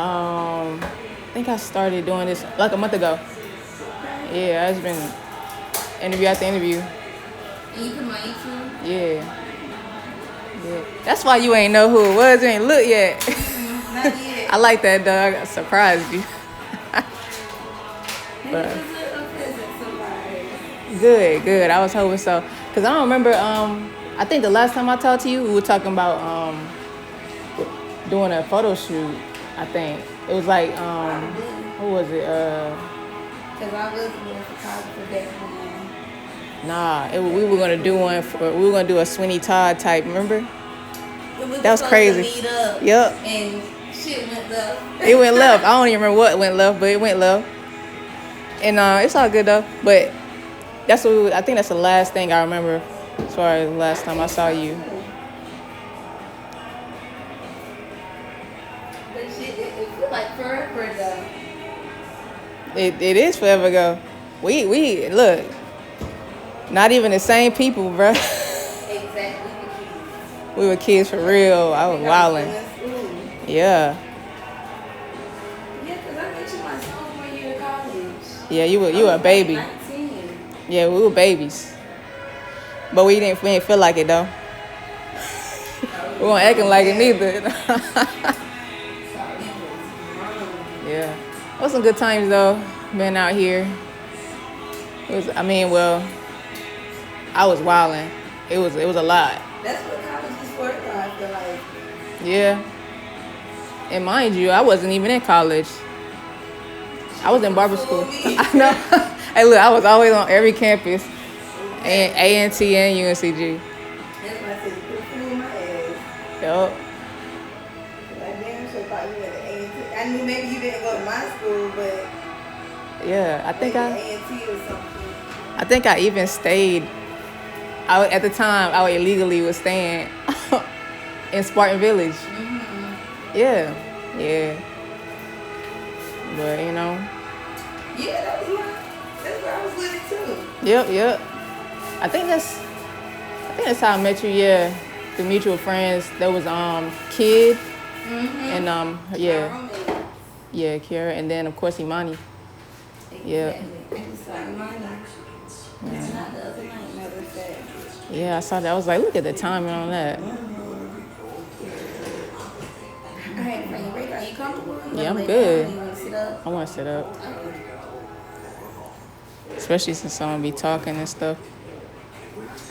I think I started doing this like a month ago. Yeah, I just been interview after interview. And you put my YouTube? Yeah. That's why you ain't know who it was. You ain't look yet. Not yet. I like that, dog. I surprised you. But good. I was hoping so. Because I don't remember, I think the last time I talked to you, we were talking about doing a photo shoot, I think. It was like, what was it? Because I was doing photographer back then. Nah, we were gonna do one we were gonna do a Sweeney Todd type, remember? That was crazy. To meet up yep. And shit went left. It went left. I don't even remember what went left, but it went left. And it's all good though. But that's what I think that's the last thing I remember as far as the last time I saw you. But shit, it feel like forever ago. It is forever ago. We look. Not even the same people, bro. Exactly. We were kids for real. I was wilding. Yeah. Yeah, because I met you my sophomore year of college. Yeah, you were a baby. 19. Yeah, we were babies. But we didn't feel like it though. We weren't acting like it neither. Yeah. It was some good times though, being out here. I was wilding. It was a lot. That's what college is for, though, I feel like. Yeah. And mind you, I wasn't even in college. I was in barber school. I know. Hey, look, I was always on every campus. ANT and UNCG. That's why I said you put food in my ass. Yup. Like, damn, sure thought you went to ANT. I knew maybe you didn't go to my school, but Yeah, I think ANT or something. I think I even stayed. At the time, I illegally was staying in Spartan Village. Mm-hmm. Yeah. But Yeah, that's where I was living too. Yep. I think that's how I met you. Yeah, the mutual friends. There was Kid, Mm-hmm. and yeah, Kiara, and then of course Imani. Yeah. It's not the other night, matter of fact. Yeah, I saw that. I was like, look at the timing on that. All right, friend, you ready? Are you comfortable? Yeah, I'm good. You want to sit up? I want to sit up, especially since I'm gonna be talking and stuff.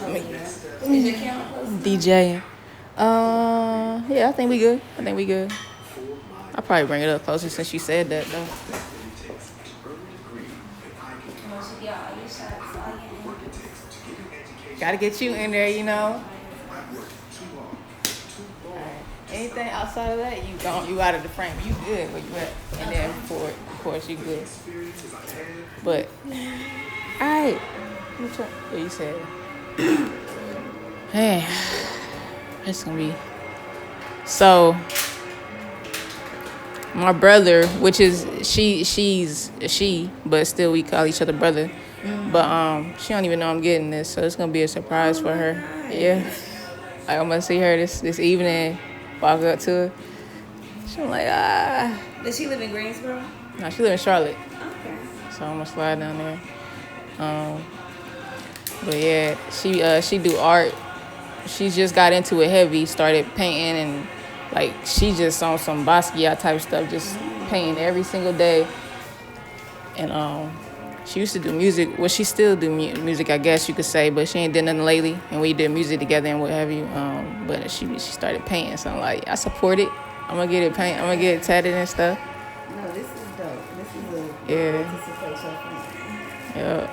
Is your camera close? DJing. Yeah, I think we good. I'll probably bring it up closer since you said that though. Gotta get you in there, Alright. Anything outside of that, you out of the frame. You good where you at. And then of course you good. But alright. What you said? Hey. It's gonna be so my brother, which is she's a she, but still we call each other brother. But she don't even know I'm getting this, so it's gonna be a surprise for her. Yeah, I'm gonna see her this evening. Walk up to her. She's like, Does she live in Greensboro? No, she live in Charlotte. Okay. So I'm gonna slide down there. But yeah, she do art. She just got into it heavy. Started painting and like she just on some Basquiat type stuff, just painting every single day. And she used to do music. Well, she still do music, I guess you could say, but she ain't did nothing lately. And we did music together and what have you. But she started painting, so I'm like, I support it. I'm gonna get it paint. I'm gonna get it tatted and stuff. No, this is dope. This is a Yeah. participation friend. Yeah.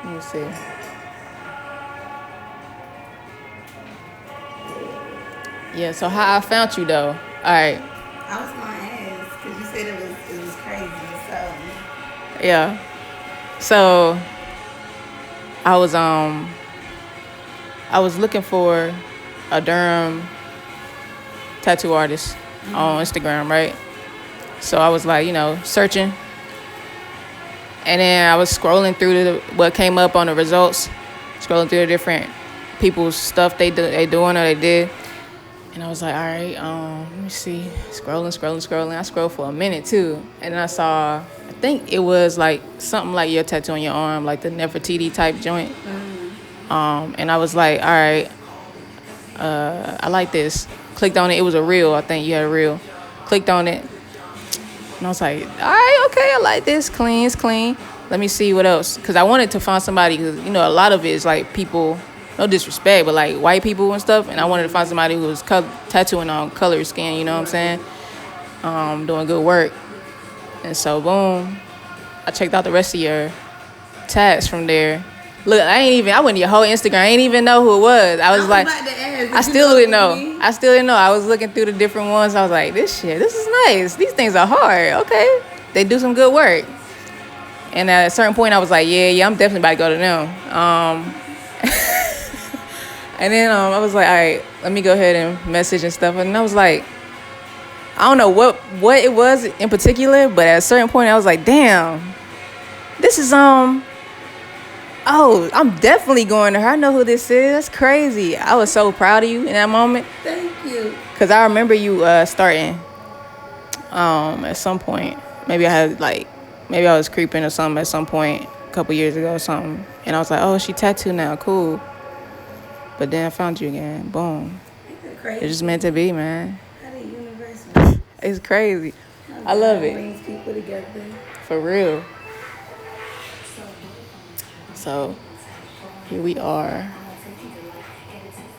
Let me see. Yeah. So how I found you though? All right. I was gonna ask because you said it was crazy. So Yeah. So I was looking for a Durham tattoo artist on Instagram, right? So I was like, searching. And then I was scrolling through what came up on the results, scrolling through the different people's stuff they doing or they did. And I was like, all right, let me see. Scrolling. I scrolled for a minute too. And then I saw, I think it was like something like your tattoo on your arm, like the Nefertiti type joint. And I was like, all right, I like this. Clicked on it. It was a reel. I think you had a reel. Clicked on it. And I was like, all right, okay, I like this. Clean, it's clean. Let me see what else. Because I wanted to find somebody, because, you know, a lot of it is like people, no disrespect, but like white people and stuff. And I wanted to find somebody who was tattooing on colored skin, you know what I'm saying? Doing good work. And so, boom, I checked out the rest of your tats from there. Look, I went to your whole Instagram. I ain't even know who it was. I was like, I still didn't know. I was looking through the different ones. I was like, this is nice. These things are hard. Okay. They do some good work. And at a certain point, I was like, yeah, I'm definitely about to go to them. And then I was like, all right, let me go ahead and message and stuff. And I was like, I don't know what it was in particular, but at a certain point, I was like, damn, this is, oh, I'm definitely going to her. I know who this is. That's crazy. I was so proud of you in that moment. Thank you. Because I remember you starting at some point. Maybe I was creeping or something at some point a couple years ago or something. And I was like, oh, she tattooed now. Cool. But then I found you again. Boom. It's just meant to be, man. How the universe It's crazy. I love it. brings people together. For real. So, here we are.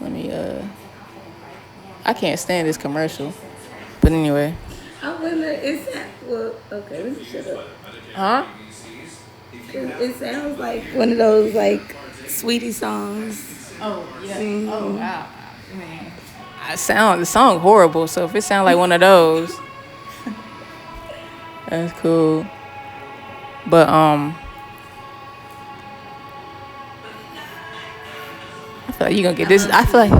Let me, I can't stand this commercial. But anyway. I wonder, okay, let me shut up. Huh? It sounds like one of those, like, Saweetie songs. Oh, yeah. Mm-hmm. Oh, wow. Man. The song horrible, so if it sounds like one of those, that's cool. But, I feel like you're gonna get this. I feel like.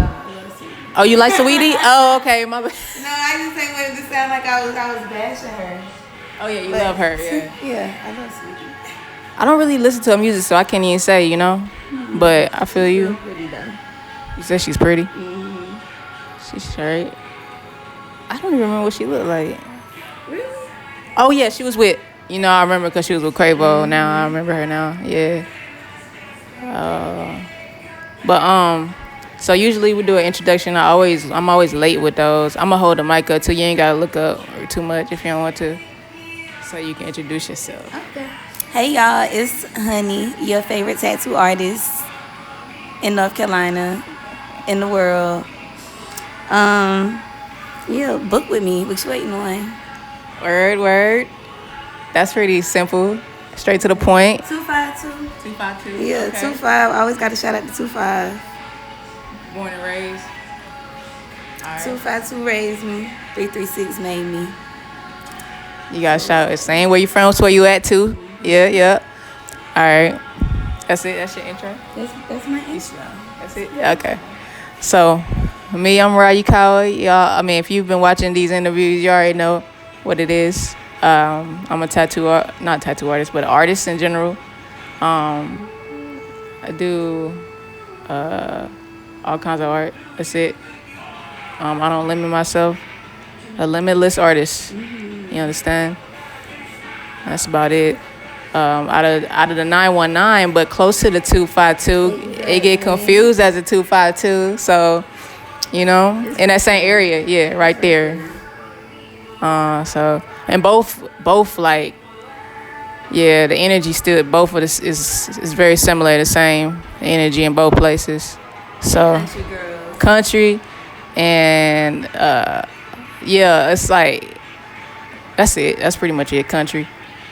Oh, you like Saweetie? Oh, okay. My bad. No, I just think when it sounded like I was bashing her. Oh yeah, you love her. Yeah. Yeah, I love Saweetie. I don't really listen to her music, so I can't even say, you know. Mm-hmm. But I feel you. Pretty though. You said she's pretty. Mm-hmm. She's straight. I don't even remember what she looked like. Really? Oh yeah, she was with. You know, I remember because she was with Quavo. Mm-hmm. Now I remember her now. Yeah. But so usually we do an introduction. I'm always late with those. I'm gonna hold the mic up too. You ain't gotta look up or too much if you don't want to. So you can introduce yourself. Okay. Hey y'all, it's Honey, your favorite tattoo artist in North Carolina, in the world. Yeah, book with me. What you waiting on? Word. That's pretty simple. Straight to the point. 252. 252. Yeah, okay. 25. I always got to shout out to 25. Born and raised. All right. 252 raised me. 336 made me. You gotta shout it. Saying where you from, so where you at too. Yeah. All right. That's it. That's your intro. That's my intro. That's it. Yeah, okay. So, me, I'm Mariah, Yukawa. Y'all. I mean, if you've been watching these interviews, you already know what it is. I'm a not tattoo artist, but artist in general. I do all kinds of art. That's it. I don't limit myself. A limitless artist. You understand? That's about it. Out of the 919, but close to the 252. It get confused as a 252. So, you know, in that same area, yeah, right there. So, and both like, yeah, the energy still, both of this is very similar, the same energy in both places. So, country and yeah, it's like, that's it. That's pretty much it, country.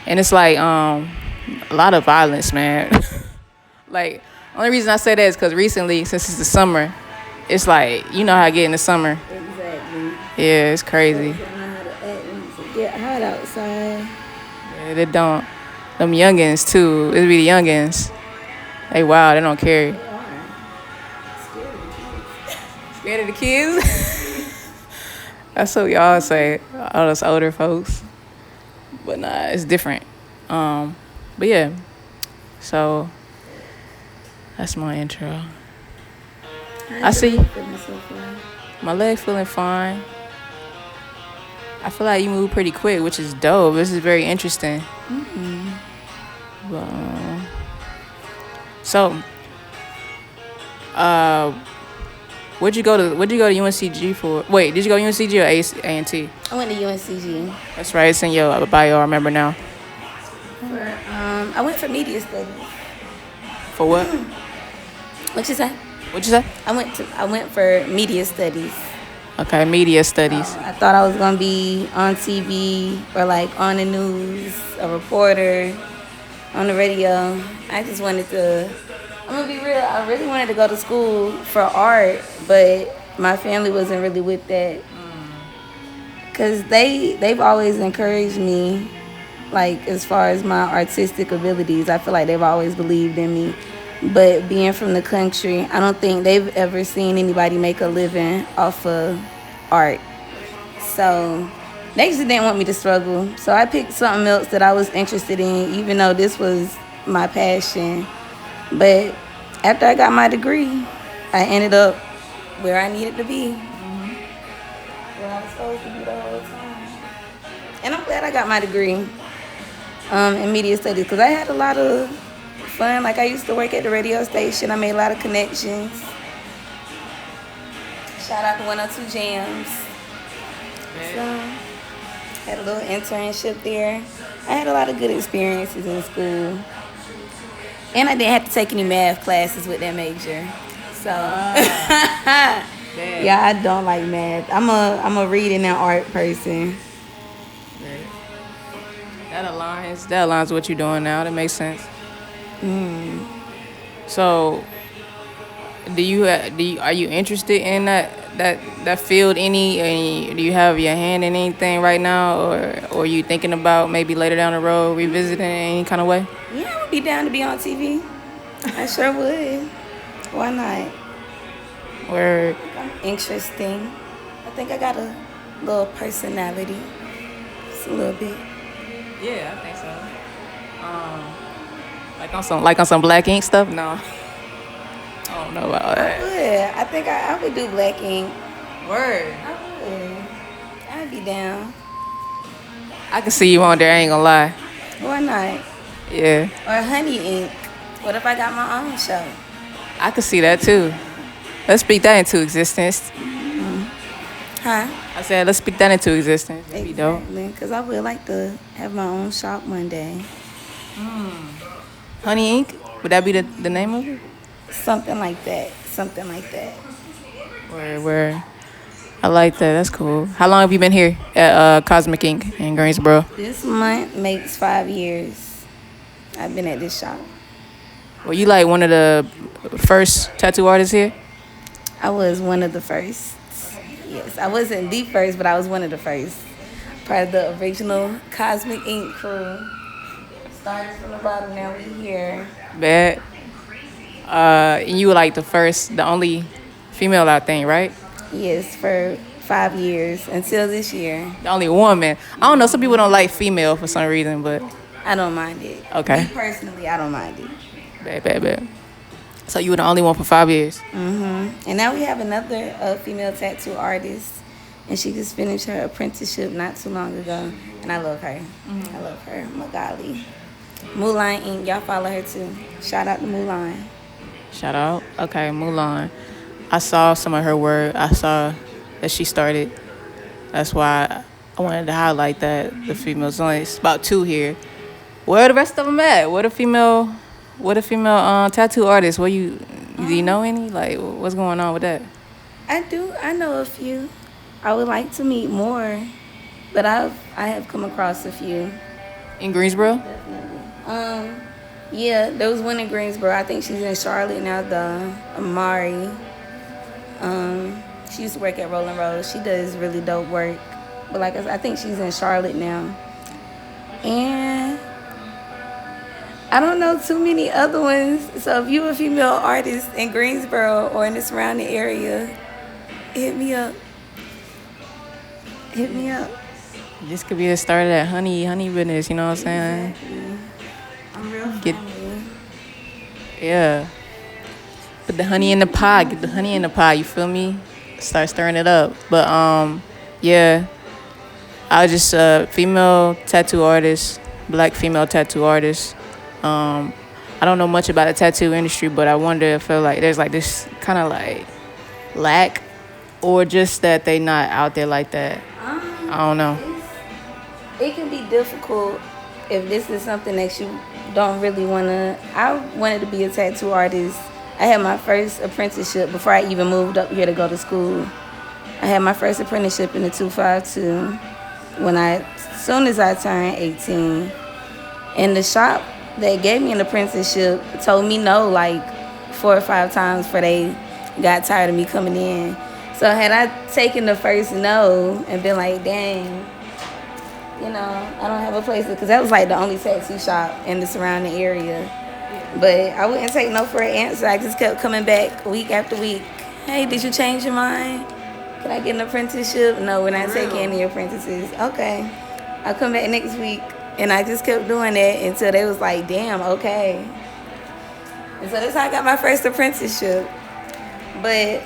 And it's like a lot of violence, man. Like, only reason I say that is because recently, since it's the summer, it's like, you know how I get in the summer. Exactly. Yeah, it's crazy. Get hot outside. Yeah, they don't. Them youngins too. It be the youngins. They wild. They don't care. They are. Scared of the kids? That's what y'all say. All those older folks. But nah, it's different. But yeah. So that's my intro. I see. My leg feeling fine. I feel like you move pretty quick, which is dope. This is very interesting. So, where'd you go to UNCG for? Wait, did you go to UNCG or A&T? I went to UNCG. That's right. It's in your bio. I remember now. I went for media studies. For what? What you say? What'd you say? I went for media studies. Okay, media studies. I thought I was gonna be on TV or like on the news, a reporter, on the radio. I just wanted to. I'm gonna be real. I really wanted to go to school for art, but my family wasn't really with that. Cause they've always encouraged me, like as far as my artistic abilities. I feel like they've always believed in me. But being from the country, I don't think they've ever seen anybody make a living off of art. So they just didn't want me to struggle. So I picked something else that I was interested in, even though this was my passion. But after I got my degree, I ended up where I needed to be. Where I was supposed to be the whole time. And I'm glad I got my degree in media studies because I had a lot of fun. Like I used to work at the radio station. I made a lot of connections. Shout out to 102 Jams. So, had a little internship there. I had a lot of good experiences in school. And I didn't have to take any math classes with that major. So, yeah, I don't like math. I'm a reading and art person. That aligns with what you're doing now. That makes sense. So, are you interested in that field? Do you have your hand in anything right now, or are you thinking about maybe later down the road revisiting in any kind of way? Yeah, I would be down to be on TV. I sure would. Why not? Word. I'm interesting. I think I got a little personality. Just a little bit. Yeah, I think so. Like on some Black Ink stuff? No. I don't know about that. I think I would do Black Ink. Word. I would. I'd be down. I can see you on there, I ain't gonna lie. Why not? Yeah. Or Honey Ink. What if I got my own show? I can see that too. Let's speak that into existence. Huh? I said, let's speak that into existence. That'd be dope. Because I would like to have my own shop one day. Honey Ink? Would that be the name of it? Something like that. Something like that. Where? I like that. That's cool. How long have you been here at Cosmic Ink in Greensboro? This month makes 5 years. I've been at this shop. Were you like one of the first tattoo artists here? I was one of the first. Yes, I wasn't the first, but I was one of the first. Part of the original Cosmic Ink crew. Started from the bottom, now we here. Bad. And you were like the only female out there, right? Yes, for 5 years until this year. The only woman. I don't know. Some people don't like female for some reason, but I don't mind it. Okay. Me personally, I don't mind it. Bad. So you were the only one for 5 years. And now we have another female tattoo artist, and she just finished her apprenticeship not too long ago, and I love her. I love her, Magali. Mulan Ink, y'all follow her too. Shout out to Mulan. Shout out. Okay, Mulan. I saw some of her work. I saw that she started. That's why I wanted to highlight that the females. Only it's about 2 here. Where are the rest of them at? What a female tattoo artists? Do you know any? Like, what's going on with that? I do. I know a few. I would like to meet more, but I have come across a few. In Greensboro? Definitely. Yeah, there was one in Greensboro. I think she's in Charlotte now, the Amari. She used to work at Rolling Rose. She does really dope work. But like I said, I think she's in Charlotte now. And I don't know too many other ones. So if you're a female artist in Greensboro or in the surrounding area, hit me up. Hit me up. This could be the start of that honey business, you know what I'm saying? Exactly. I'm real friendly. Yeah. Put the honey in the pot. Get the honey in the pot, you feel me? start stirring it up. But yeah, I was just a female tattoo artist, black female tattoo artist. I don't know much about the tattoo industry, but I wonder if I feel like there's like this kind of like lack, or just that they not out there like that. I don't know. It can be difficult if this is something that you don't really want to. I wanted to be a tattoo artist. I had my first apprenticeship before I even moved up here to go to school. I had my first apprenticeship in the 252 as soon as I turned 18. And the shop that gave me an apprenticeship told me no like 4 or 5 times before they got tired of me coming in. So had I taken the first no and been like, dang, I don't have a place because that was like the only tattoo shop in the surrounding area. But I wouldn't take no for an answer. I just kept coming back week after week. Hey, did you change your mind? Can I get an apprenticeship? No, we're not taking any apprentices. Okay. I'll come back next week. And I just kept doing that until they was like, damn, okay. And so that's how I got my first apprenticeship. But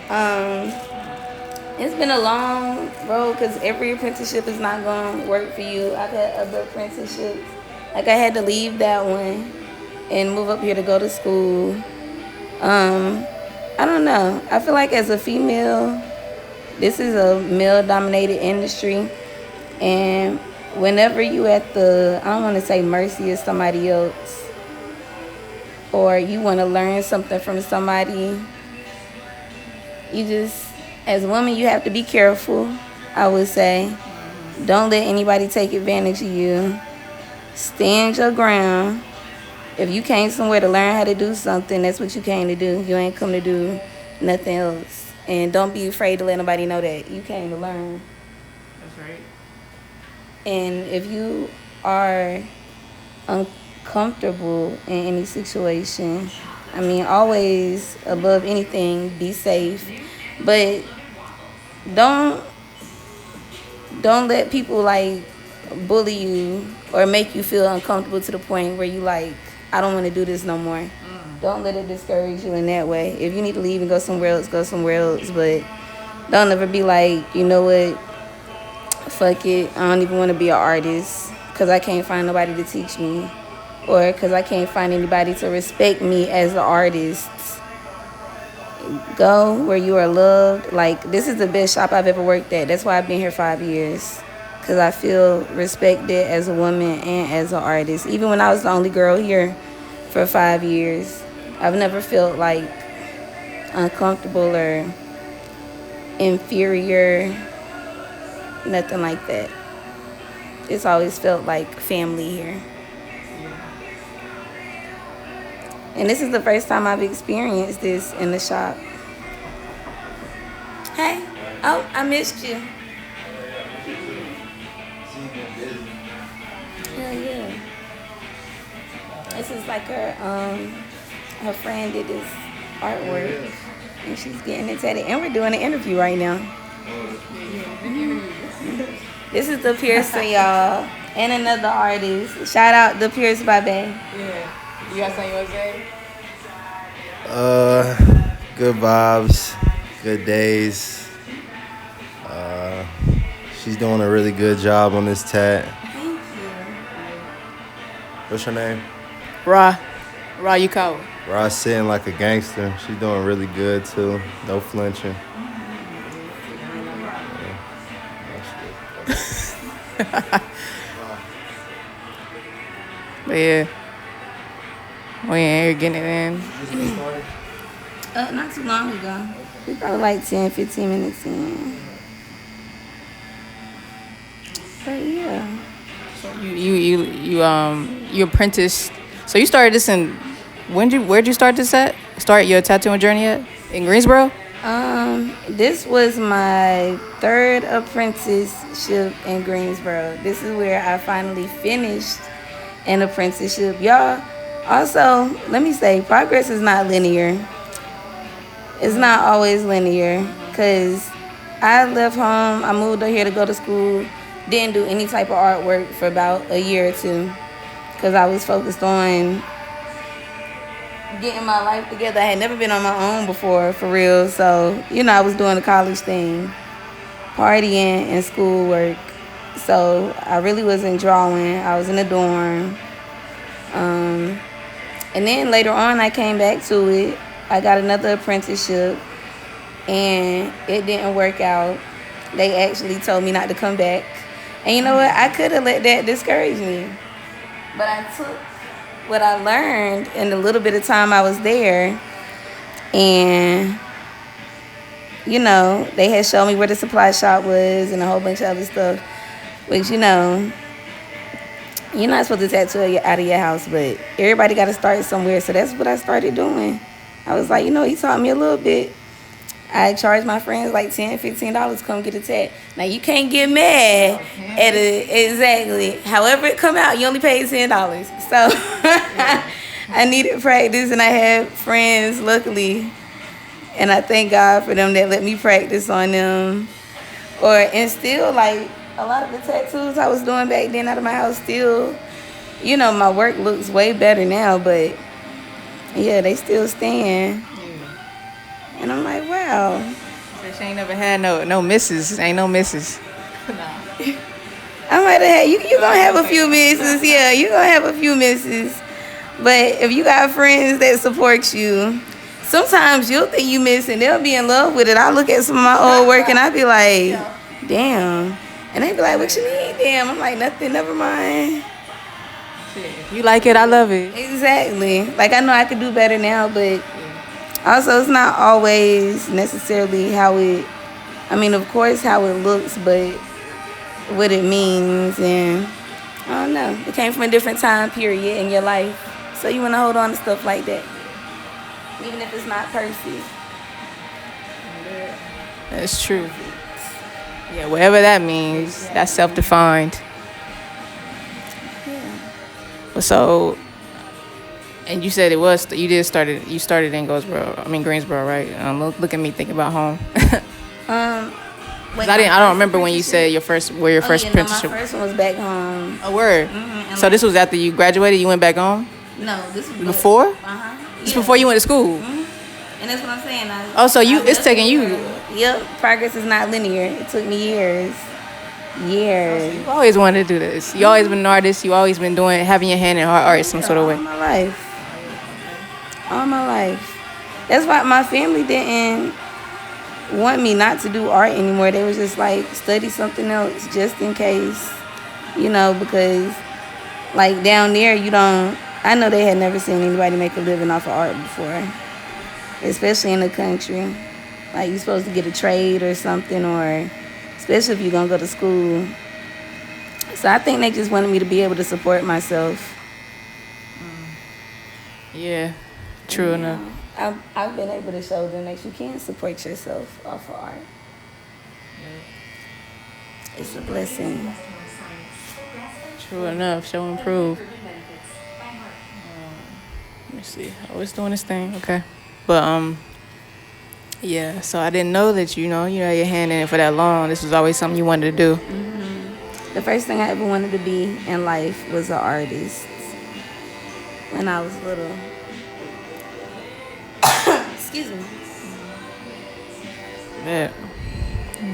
it's been a long road because every apprenticeship is not going to work for you. I've had other apprenticeships. Like I had to leave that one and move up here to go to school. I don't know. I feel like as a female, this is a male-dominated industry. And whenever you at the, I don't want to say mercy of somebody else, or you want to learn something from somebody, you just, as a woman, you have to be careful, I would say. Don't let anybody take advantage of you. Stand your ground. If you came somewhere to learn how to do something, that's what you came to do. You ain't come to do nothing else. And don't be afraid to let nobody know that you came to learn. That's right. And if you are uncomfortable in any situation, I mean, always, above anything, be safe. But don't let people, like, bully you or make you feel uncomfortable to the point where you, like, I don't want to do this no more. Don't let it discourage you in that way. If you need to leave and go somewhere else, go somewhere else. But don't ever be like, you know what, fuck it, I don't even want to be an artist because I can't find nobody to teach me, or because I can't find anybody to respect me as an artist. Go where you are loved. Like, this is the best shop I've ever worked at. That's why I've been here 5 years, because I feel respected as a woman and as an artist. Even when I was the only girl here for 5 years, I've never felt like uncomfortable or inferior, nothing like that. It's always felt like family here. And this is the first time I've experienced this in the shop. Hey, oh, I missed you. Hell yeah. This is like her friend did this artwork, and she's getting it tatted. And we're doing an interview right now. This is the Piercer, y'all, and another artist. Shout out the Pierce by Bay. Yeah. You got something you want to say? Good vibes, good days. She's doing a really good job on this tat. Thank you. What's her name? Ra Yukawa. Ra's sitting like a gangster. She's doing really good too. No flinching. But yeah, we in here getting it in. Not too long ago. We probably like 10, 15 minutes in. But yeah. You apprenticed. So you started this in, where'd you start this at? Start your tattooing journey at? In Greensboro? This was my 3rd apprenticeship in Greensboro. This is where I finally finished an apprenticeship. Y'all, also, let me say, progress is not linear. It's not always linear, because I left home, I moved up here to go to school, didn't do any type of artwork for about a year or two, because I was focused on getting my life together. I had never been on my own before, for real. So, I was doing the college thing, partying and schoolwork. So I really wasn't drawing. I was in a dorm. And then later on, I came back to it. I got another apprenticeship, and it didn't work out. They actually told me not to come back. And you know what? I could have let that discourage me. But I took what I learned in the little bit of time I was there, and, they had shown me where the supply shop was and a whole bunch of other stuff, which, you're not supposed to tattoo out of your house, but everybody got to start somewhere. So that's what I started doing. I was like, he taught me a little bit. I charged my friends like $10, $15 to come get a tat. Now, you can't get mad at it. Exactly. However it come out, you only paid $10. So I needed practice, and I had friends, luckily. And I thank God for them that let me practice on them. And still, like, a lot of the tattoos I was doing back then out of my house still, my work looks way better now, but yeah, they still stand. And I'm like, wow. So she ain't never had no misses. Ain't no misses. No. I might have had, you gonna have a few misses. Yeah, you gonna have a few misses. But if you got friends that support you, sometimes you'll think you miss and they'll be in love with it. I look at some of my old work and I be like, damn. And they be like, what you need? Damn. I'm like, nothing, never mind. If you like it, I love it. Exactly. Like, I know I could do better now, but also it's not always necessarily of course how it looks, but what it means. And I don't know. It came from a different time period in your life. So you want to hold on to stuff like that, even if it's not perfect. That's true. Yeah, whatever that means, that's self-defined. Yeah. So, and you said you started in Greensboro, right? Look at me thinking about home. I don't remember when you said your first apprenticeship. My first one was back home. A word. Mm-hmm. So this was after you graduated. You went back home. No, this was before. Yeah. It's before you went to school. Mm-hmm. And that's what I'm saying. It's taking you. Yep, progress is not linear. It took me years. You've always wanted to do this. You always been an artist. You always been having your hand in art some sort of way. All my life. That's why my family didn't want me not to do art anymore. They was just like, study something else just in case, because like down there I know they had never seen anybody make a living off of art before, especially in the country. Like, you're supposed to get a trade or something, or especially if you're going to go to school. So I think they just wanted me to be able to support myself. Yeah, true enough. I've been able to show them that you can support yourself off of art. It's a blessing. True enough. Show and prove. Let me see. Oh, it's doing this thing. Okay. But, yeah, so I didn't know that, you had your hand in it for that long. This was always something you wanted to do. Mm-hmm. The first thing I ever wanted to be in life was an artist when I was little. Excuse me. Yeah.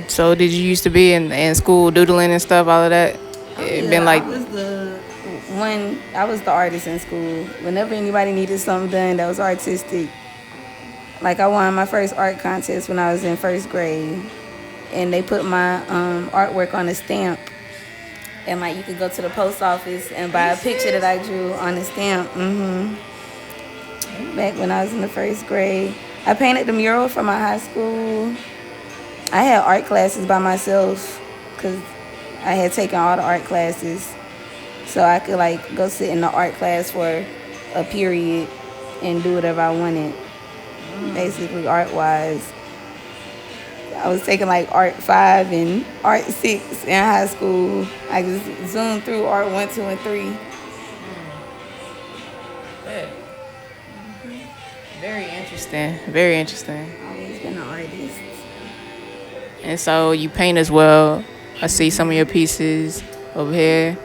So did you used to be in school doodling and stuff, all of that? I was the artist in school. Whenever anybody needed something done that was artistic. Like, I won my first art contest when I was in first grade. And they put my artwork on a stamp. And, like, you could go to the post office and buy a picture that I drew on the stamp. Mm-hmm. Back when I was in the first grade. I painted the mural for my high school. I had art classes by myself because I had taken all the art classes. So I could, like, go sit in the art class for a period and do whatever I wanted. Basically, art-wise. I was taking, like, Art 5 and Art 6 in high school. I just zoomed through Art 1, 2, and 3. Good. Very interesting. Very interesting. I've always been an artist. And so you paint as well. I see some of your pieces over here.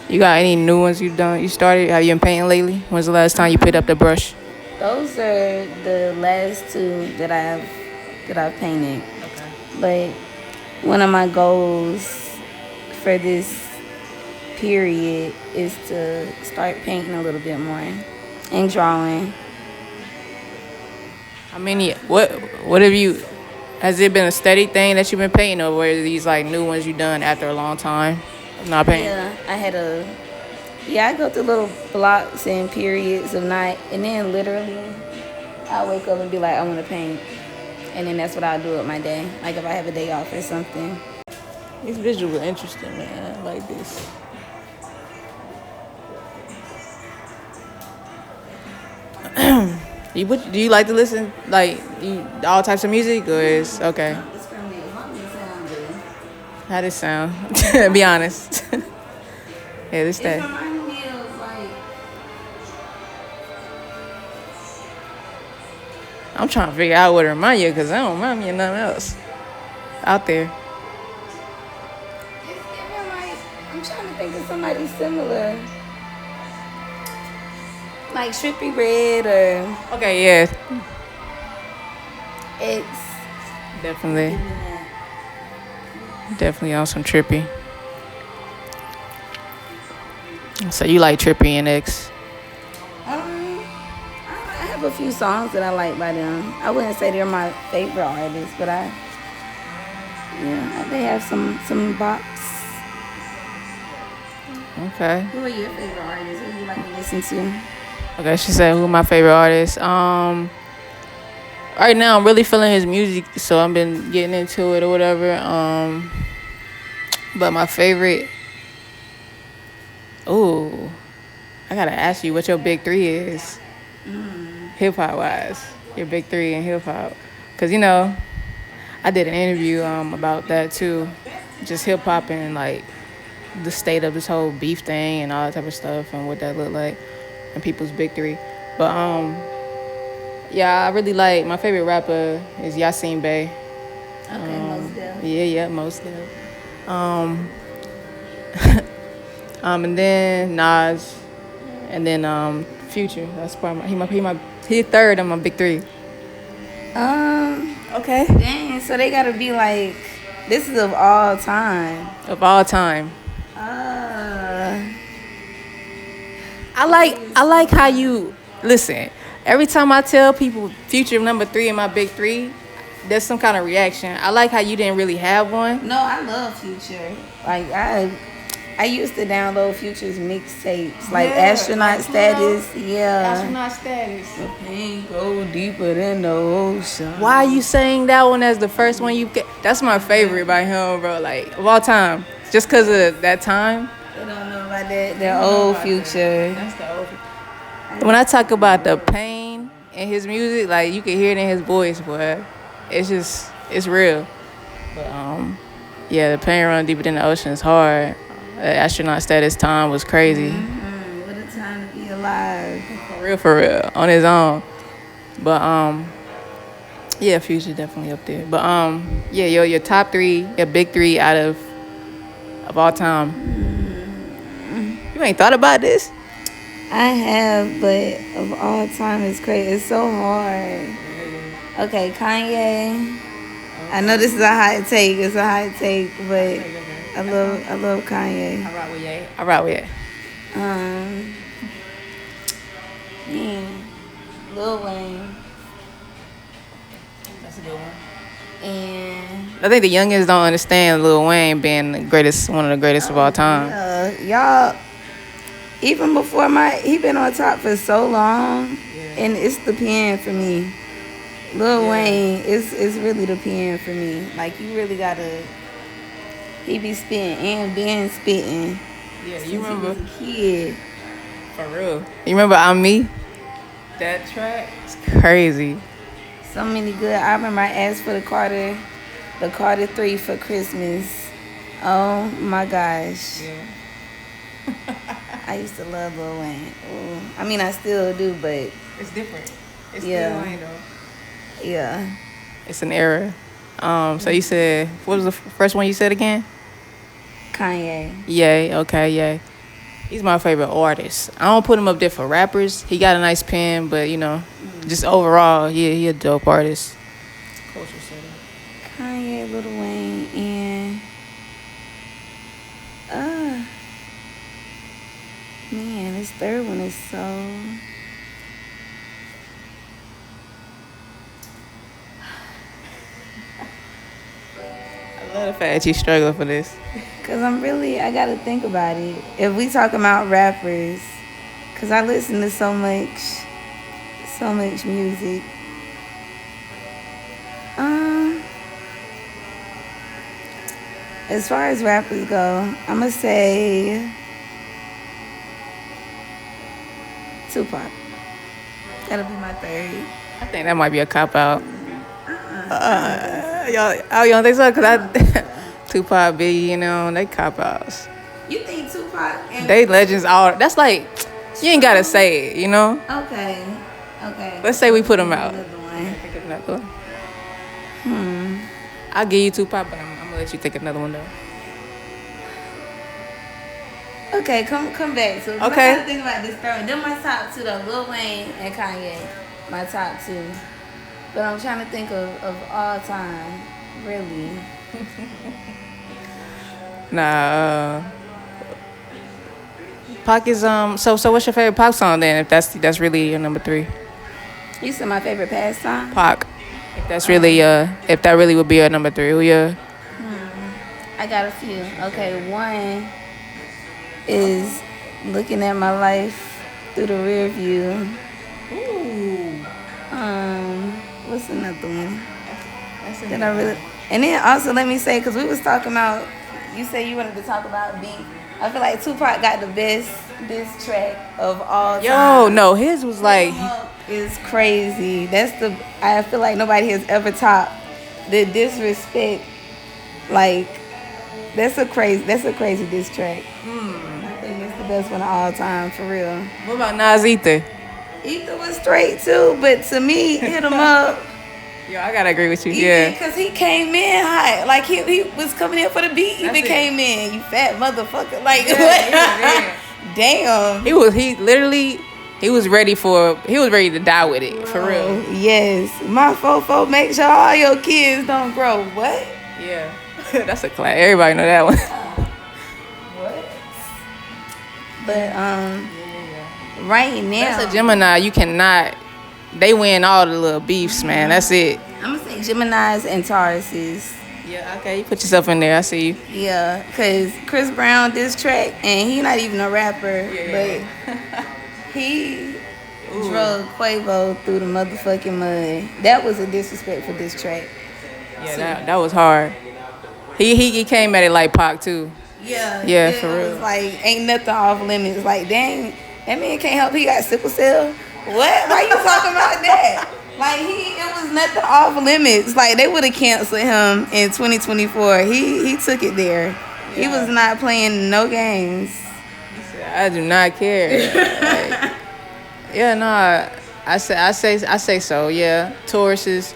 You got any new ones you started? Have you been painting lately? When's the last time you picked up the brush? Those are the last two that I've painted. Okay. But one of my goals for this period is to start painting a little bit more and drawing. How many? What have you? Has it been a steady thing that you've been painting, or were these like new ones you done after a long time of not painting? Yeah, I go through little blocks and periods of night, and then literally I wake up and be like, I want to paint. And then that's what I'll do with my day. Like if I have a day off or something. These visuals are interesting, man. I like this. Do you like to listen like all types of music, or is okay? How does it sound? Be honest. Yeah, this that. reminding me of like. I'm trying to figure out what it remind you, because I don't remind me of nothing else out there. It's giving like, I'm trying to think of somebody similar. Like Trippie Red or Okay, yeah, it's definitely on some Trippie. So you like Trippie and X? I have a few songs that I like by them. I wouldn't say they're my favorite artists, but they have some bops. Okay. Who are your favorite artists? Who do you like to listen to? Okay, she said, who my favorite artist? Right now I'm really feeling his music, so I've been getting into it or whatever. But my favorite, I gotta ask you what your big three is, hip hop wise. Your big three in hip hop, cause I did an interview about that too, just hip hop and like the state of this whole beef thing and all that type of stuff and what that looked like. And people's big three. But yeah, I really like, my favorite rapper is Yasin Bey. Okay, Mos Def. Yeah, Mos Def. And then Nas, and then Future. That's probably he third on my big three. Okay. Dang, so they gotta be like, this is of all time. Of all time. I like how you listen. Every time I tell people Future number 3 in my big three, there's some kind of reaction. I like how you didn't really have one. No, I love Future. Like I used to download Future's mixtapes, like Astronaut Status. Yeah. Astronaut Status. The pain go deeper than the ocean. Why are you saying that one as the first one you get? That's my favorite by him, bro. Like of all time, just because of that time. They don't know about that old Future. That's the old. When I talk about the pain in his music, like you can hear it in his voice, boy. It's real. But yeah, the pain run deeper than the ocean is hard. Astronaut Status time was crazy. What a time to be alive. For real, on his own. But yeah, Future definitely up there. But yeah, your top three, your big three out of all time. You ain't thought about this? I have, but of all time, it's crazy. It's so hard. Okay, Kanye. I know this is a hot take. It's a hot take, but I love Kanye. I rock with Ye. Lil Wayne. That's a good one. And I think the youngins don't understand Lil Wayne being one of the greatest of all time. Y'all, even before he been on top for so long, and it's the pen for me. Lil Wayne is really the pen for me. Like you really gotta. He be spitting and been spitting. Yeah, you remember? He was a kid. For real. You remember I'm Me? That track? It's crazy. So many good. I remember I asked for the Carter 3 for Christmas. Oh my gosh. Yeah. I used to love Lil Wayne. Ooh. I mean, I still do, but It's different. It's Yeah. still Wayne though. yeah. It's an era. So you said, what was the first one you said again? Kanye. Yay. Okay, yay. He's my favorite artist. I don't put him up there for rappers. He got a nice pen, but you know, just overall, he a dope artist. Culture center. Kanye, Lil Wayne, and man, this third one is so. I love the fact that you struggling for this. Cause I gotta think about it. If we talking about rappers, cause I listen to so much music. As far as rappers go, I'ma say Tupac. That'll be my third. I think that might be a cop out. Y'all don't think so? Cause Tupac, Biggie, you know, they cop outs. You think Tupac and They legends all. That's like, you ain't gotta say it, you know? Okay. Let's say we put them out. Another one. Think of another one. I'll give you Tupac, but I'm gonna let you take another one though. Okay, come back to it. Okay. I gotta think about this third one. Then my top two though, Lil Wayne and Kanye. My top two. But I'm trying to think of all time, really. Nah. Pac is so what's your favorite Pac song then? If that's really your number 3. You said my favorite pastime? Pac. If that's really if that really would be your number 3, who your I got a few. Okay, one is looking at my life through the rear view. Ooh. What's another one? That I really. And then also let me say, because we was talking about, you say you wanted to talk about beef. I feel like Tupac got the best diss track of all time. Yo, no, his was like It's crazy. I feel like nobody has ever topped the disrespect. Like, that's a crazy diss track. I think it's the best one of all time, for real. what about Nas Ether? Ether was straight too, but to me, hit him up. Yo, I gotta agree with you. Yeah, because he came in hot. Like, he was coming in for the beat. He That's came in. You fat motherfucker. Like, Yeah, what? Damn. He was ready to die with it, for real. Yes. My fofo, make sure all your kids don't grow. What? Yeah. That's a class. Everybody know that one. What? But, right now. That's a Gemini. You cannot. They win all the little beefs, man. That's it. I'm going to say Geminis and Tauruses. Yeah, okay. You put yourself in there. I see you. Yeah, because Chris Brown diss track, and he not even a rapper, but he drug Quavo through the motherfucking mud. That was a disrespectful diss track. Yeah, that was hard. He came at it like Pac, too. Yeah, for real. It was like, ain't nothing off limits. Like, dang, that man can't help. He got sickle cell. What? Why you talking about that? Like, it was nothing off limits. Like, they would have canceled him in 2024. He took it there. Yeah. He was not playing no games. He said, I do not care. Like, yeah, no, I say so. Yeah, Tauruses.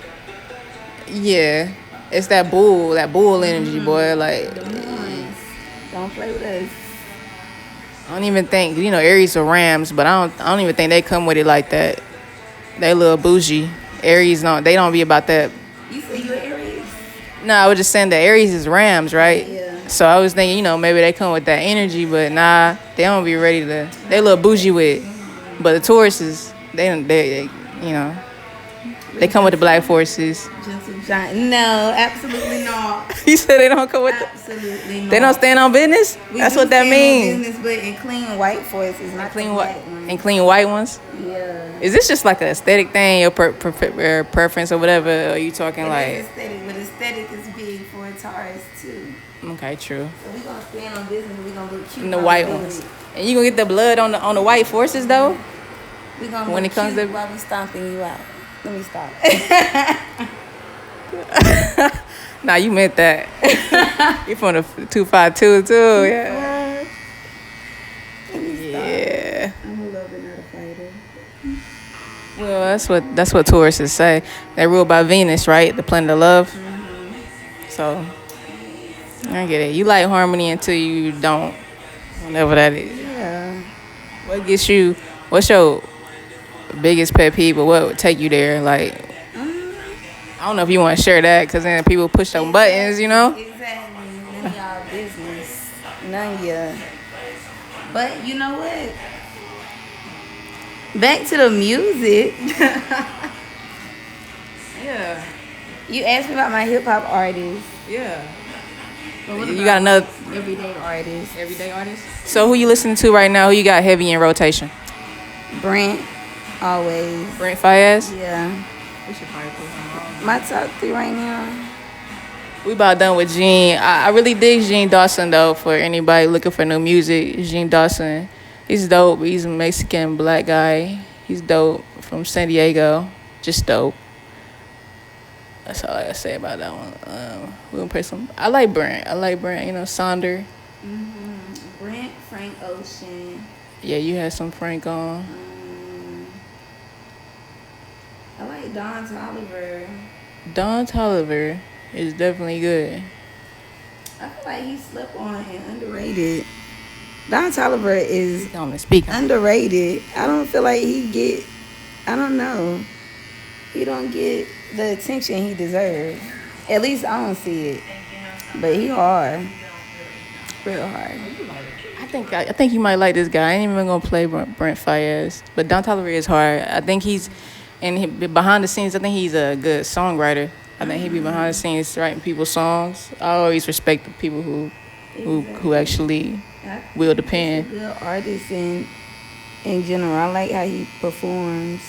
Yeah, it's that bull energy, boy. Like, don't play with us. I don't even think, Aries are Rams, but I don't even think they come with it like that. They a little bougie. Aries they don't be about that. You say you're Aries? No, I was just saying that Aries is Rams, right? Yeah. So I was thinking, maybe they come with that energy, but nah, they don't be ready to. They a little bougie with it. But the Tauruses, they come with the black forces. No, absolutely not. You said they don't come with absolutely not. They don't stand on business? That's what that means. Business, but in clean white forces, not Clean white white ones. and clean white ones? Yeah. Is this just like an aesthetic thing, your preference or whatever? Or are you talking like aesthetic, but aesthetic is big for a Taurus too. Okay, true. So we gonna stand on business. We gonna look cute. And the white ones. And you gonna get the blood on the white forces though? We gonna when look it comes cute to while we stomping you out. Let me stop. Nah, you meant that. You from the 252 too, yeah. Yeah. I'm a lover, not a fighter. Well, that's what Tauruses say. They ruled by Venus, right? The planet of love. Mm-hmm. So I get it. You like harmony until you don't. Whatever that is. Yeah. What gets you? What's your biggest pet peeve, but what would take you there? Like, I don't know if you want to share that, because then people push some buttons, you know? Exactly. None of y'all business. None of ya. But you know what? Back to the music. Yeah. You asked me about my hip hop artists. Yeah. But what You about got another everyday artists? everyday artist? So who you listening to right now? Who you got heavy in rotation? Brent, always. Brent Fayez? Yeah. We should probably put him on. My top 3 right now. We about done with Gene. I really dig Gene Dawson, though, for anybody looking for new music. Gene Dawson, he's dope. He's a Mexican black guy. He's dope, from San Diego. Just dope. That's all I gotta say about that one. We're gonna play some. I like Brent. You know, Sonder. Brent, Frank Ocean. Yeah, you had some Frank on. I like Don Toliver. Don Toliver is definitely good. I feel like he slept on and underrated. Don Toliver is On the speaker. underrated. I don't feel like I don't know. He don't get the attention he deserves. At least I don't see it. But he hard. Real hard. I think you might like this guy. I ain't even gonna play Brent Fayez, but Don Toliver is hard. I think behind the scenes. I think he's a good songwriter. I think he be behind the scenes writing people's songs. I always respect the people who actually wield the pen. He's a good artist in general. I like how he performs.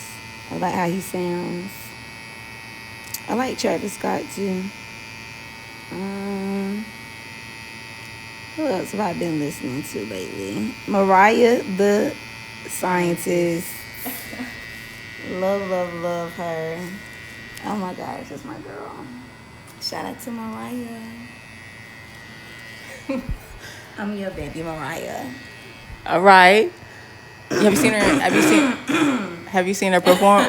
I like how he sounds. I like Travis Scott too. Who else have I been listening to lately? Mariah, the scientist. Love her. Oh my gosh, that's my girl. Shout out to Mariah. I'm your baby, Mariah. All right. Have you seen her? Have you seen her perform?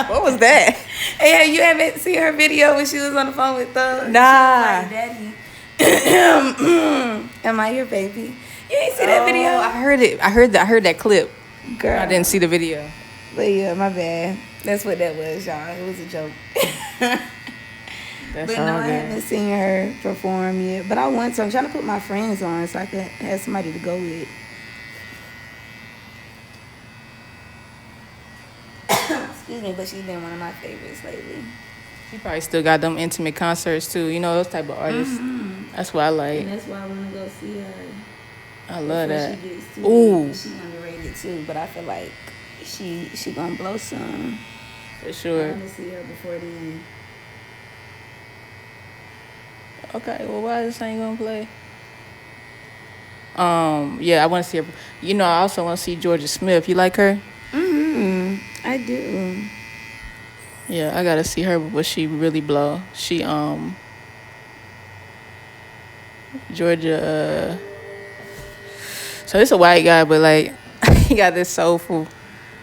What was that? Hey, you haven't seen her video when she was on the phone with Thug? Nah. She was like, Daddy, am I your baby? You ain't see that video? I heard it. I heard that clip. Girl. I didn't see the video. But yeah, my bad. That's what that was, y'all. It was a joke. That's But all no, I good. haven't seen her perform yet. But I want to. I'm trying to put my friends on so I could have somebody to go with. Excuse me, but she's been one of my favorites lately. She probably still got them intimate concerts too. You know, those type of artists. That's what I like. And that's why I want to go see her. I love Before that. She gets too Ooh, big. She underrated too, but I feel like she gonna blow some. for I sure. want to see her before then. Okay, well, why this ain't gonna play? Yeah, I want to see her. You know, I also want to see Georgia Smith. You like her? I do. Yeah, I gotta see her before she really blow. She Georgia. So it's a white guy, but like he got this soulful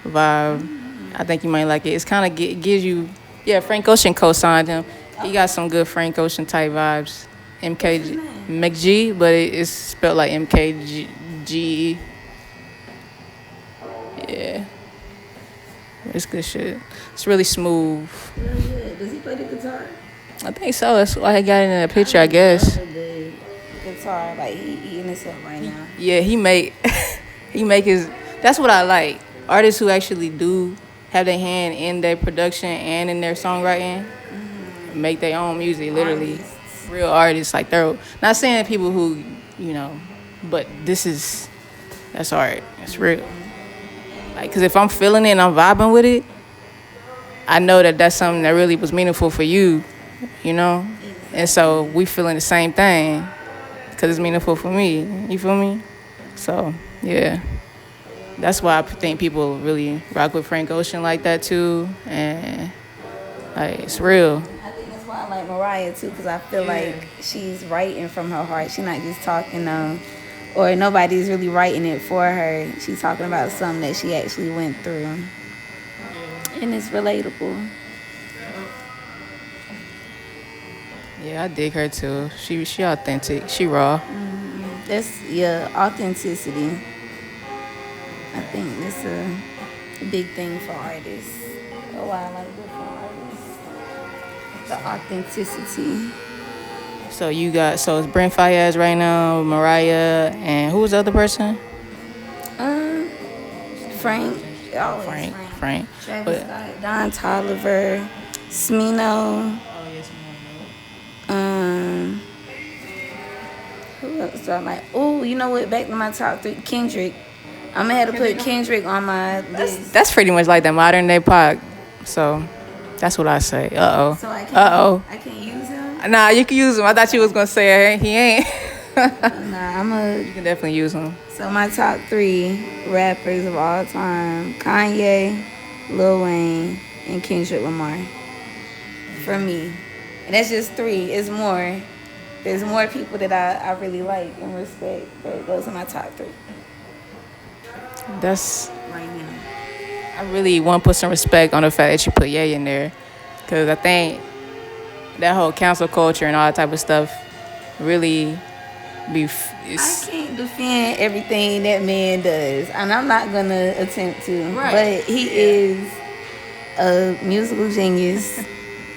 vibe. I think you might like it. It's kind of gives you. Yeah, Frank Ocean co-signed him. He got some good Frank Ocean type vibes. Mk.gee, but it's spelled like Mk.gee. Yeah. It's good shit. It's really smooth. Really good. Does he play the guitar? I think so. That's why he got it in that picture, I guess. The guitar, like he eating this up right now. Yeah, he make his. That's what I like. Artists who actually do have their hand in their production and in their songwriting, make their own music. Literally, real artists. Like they're not saying people who, but that's art. It's real. Like, cause if I'm feeling it and I'm vibing with it, I know that that's something that really was meaningful for you, And so we feeling the same thing, cause it's meaningful for me. You feel me? So yeah, that's why I think people really rock with Frank Ocean like that too, and like it's real. I think that's why I like Mariah too, cause I feel like she's writing from her heart. She's not just talking or nobody's really writing it for her. She's talking about something that she actually went through. And it's relatable. Yeah, I dig her too. She authentic. She raw. That's, authenticity. I think it's a big thing for artists. Oh, I like different artists. The authenticity. So it's Brent Fayez right now, Mariah, and who was the other person? Frank. Always Frank. Travis Scott, Don Toliver, Smino. Oh yes, Who else do I like? Oh, you know what? Back to my top 3. Kendrick. I'm gonna have to put Kendrick on my list. That's pretty much like the modern day Pac. So that's what I say. So I can't use him? Nah, you can use him. I thought you was gonna say he ain't. Nah, You can definitely use him. So my top 3 rappers of all time: Kanye, Lil Wayne, and Kendrick Lamar. For me, and that's just 3. It's more. There's more people that I really like and respect, but those are my top 3. That's Right now. I really want to put some respect on the fact that you put Ye in there, because I think that whole cancel culture and all that type of stuff really be. I can't defend everything that man does, and I'm not gonna attempt to. Right. But he is a musical genius,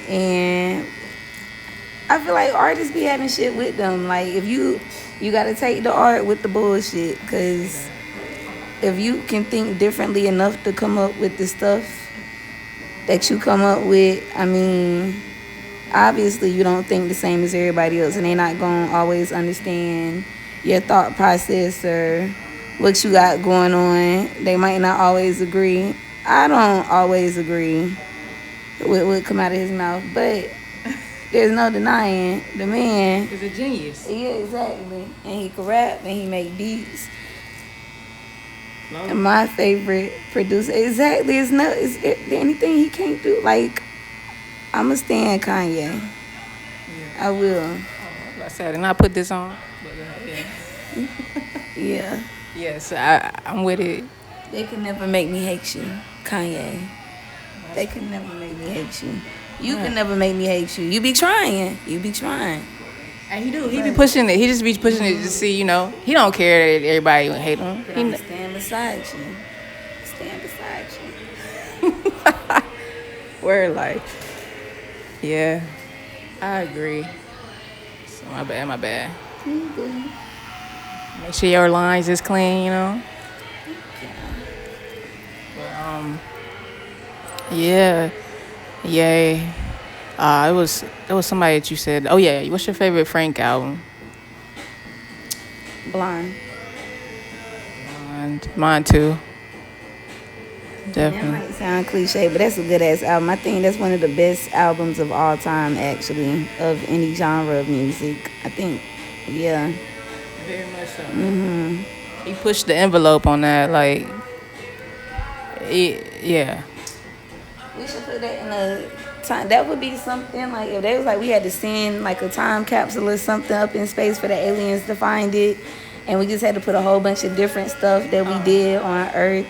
and I feel like artists be having shit with them. Like, if you gotta take the art with the bullshit, because if you can think differently enough to come up with the stuff that you come up with, I mean, obviously you don't think the same as everybody else, and they're not gonna always understand your thought process or what you got going on. They might not always agree. I don't always agree with what come out of his mouth, but there's no denying the man is a genius. Yeah, exactly. And he can rap and he make beats. And my favorite producer, exactly, is anything he can't do. Like, I'ma stand Kanye. Yeah. I will. I said, and I put this on. Yeah. Yes, I'm with it. They could never make me hate you, Kanye. They could never make me hate you. You can never make me hate you. You be trying. And he do. He be pushing it. He just be pushing it to see, he don't care that everybody hate him. He stand beside you. Stand beside you. Word life. Yeah, I agree. So my bad. Make sure your lines is clean, But, yeah. Yay. It was somebody that you said, oh yeah, what's your favorite Frank album? Blonde. Mine too. Definitely. That might sound cliche, but that's a good ass album. I think that's one of the best albums of all time, actually, of any genre of music. I think, yeah. Very much so. Mm-hmm. He pushed the envelope on that, like, yeah. We should put that in a time. That would be something, like, if they was like, we had to send like a time capsule or something up in space for the aliens to find it, and we just had to put a whole bunch of different stuff that we did on Earth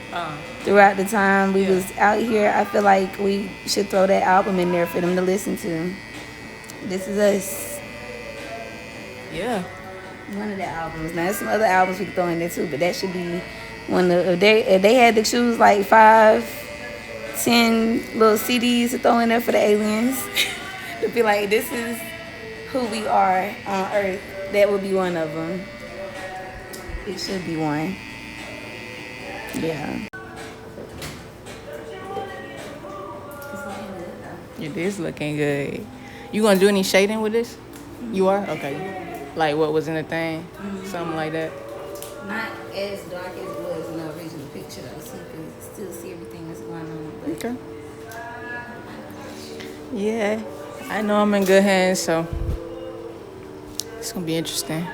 throughout the time we was out here. I feel like we should throw that album in there for them to listen to. This Is Us. Yeah. One of the albums. Now, there's some other albums we could throw in there too, but that should be one of the, if they had to choose like 5-10 little CDs to throw in there for the aliens to be like, this is who we are on Earth, that would be one of them. It should be one. Yeah. It is looking good. You gonna do any shading with this? You are? Okay. Like what was in the thing? Mm-hmm. Something like that? Not as dark as it was in the original picture, though, so you can still see everything that's going on. But okay. Yeah. I know I'm in good hands, so it's gonna be interesting.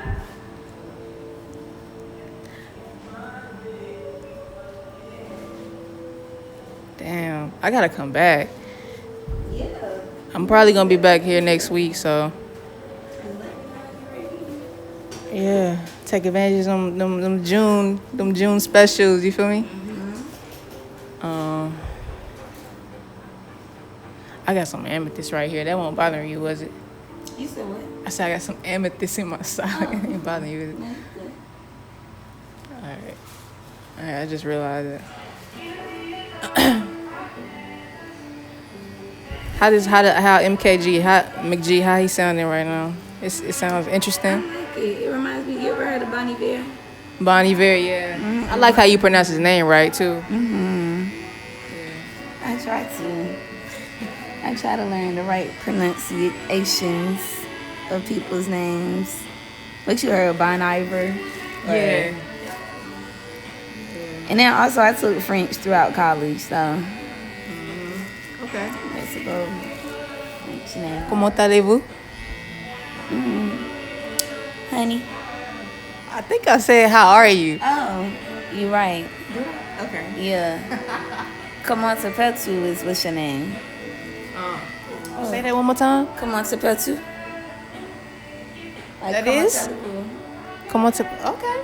Damn, I gotta come back. Yeah. I'm probably gonna be back here next week, so yeah, take advantage of them June specials. You feel me? Mm-hmm. I got some amethyst right here. That won't bother you, was it? You said what? I said I got some amethyst in my sock. It ain't bothering you, is it? That's good. All right. I just realized it. How Mk.gee, how he sounding right now? It sounds interesting. I like it. It reminds me. You ever heard of Bon Iver? Bon Iver, yeah. I like how you pronounce his name right too. I try to learn the right pronunciations of people's names. What you heard of Bon Iver? Yeah. And then also I took French throughout college, so. Okay. Let's go French now. Comment allez-vous? Honey. I think I said, how are you? Oh, you're right. Okay. Yeah. Comment s'appelles-tu is what's your name? Say that one more time. Comment s'appelles-tu? Like, That comment is? s'appelles-tu? Comment to? Okay.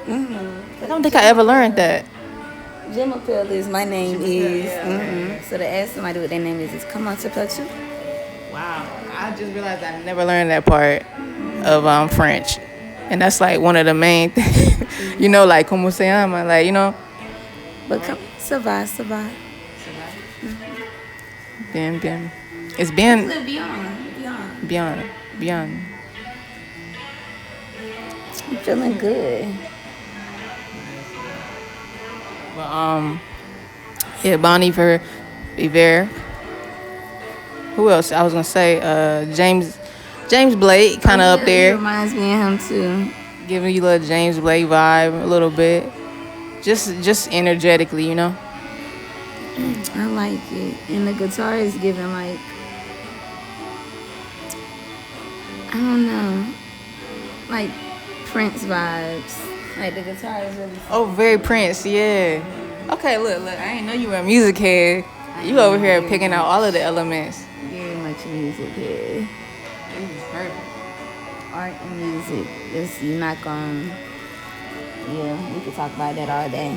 I don't think I ever learned that. Je m'appelle is my name is. So to ask somebody what their name is comment s'appelles-tu? Wow. I just realized I never learned that part of French. And that's like one of the main things. You know, like, comment se llama? Like, you know. But come, ça va. Bien. It's bien. Bien. I'm feeling good. But, yeah, Bon Iver. Who else? I was gonna say, James Blake, kind of up there. He reminds me of him too. Giving you a little James Blake vibe, a little bit. Just energetically, you know. I like it, and the guitar is giving like, I don't know, like Prince vibes. Like the guitar is really. Oh, very Prince, yeah. Okay, look, I ain't know you were a music head. You over here picking out all of the elements. Very much music head. This is perfect. Art and music. You're not gonna. Yeah, we could talk about that all day.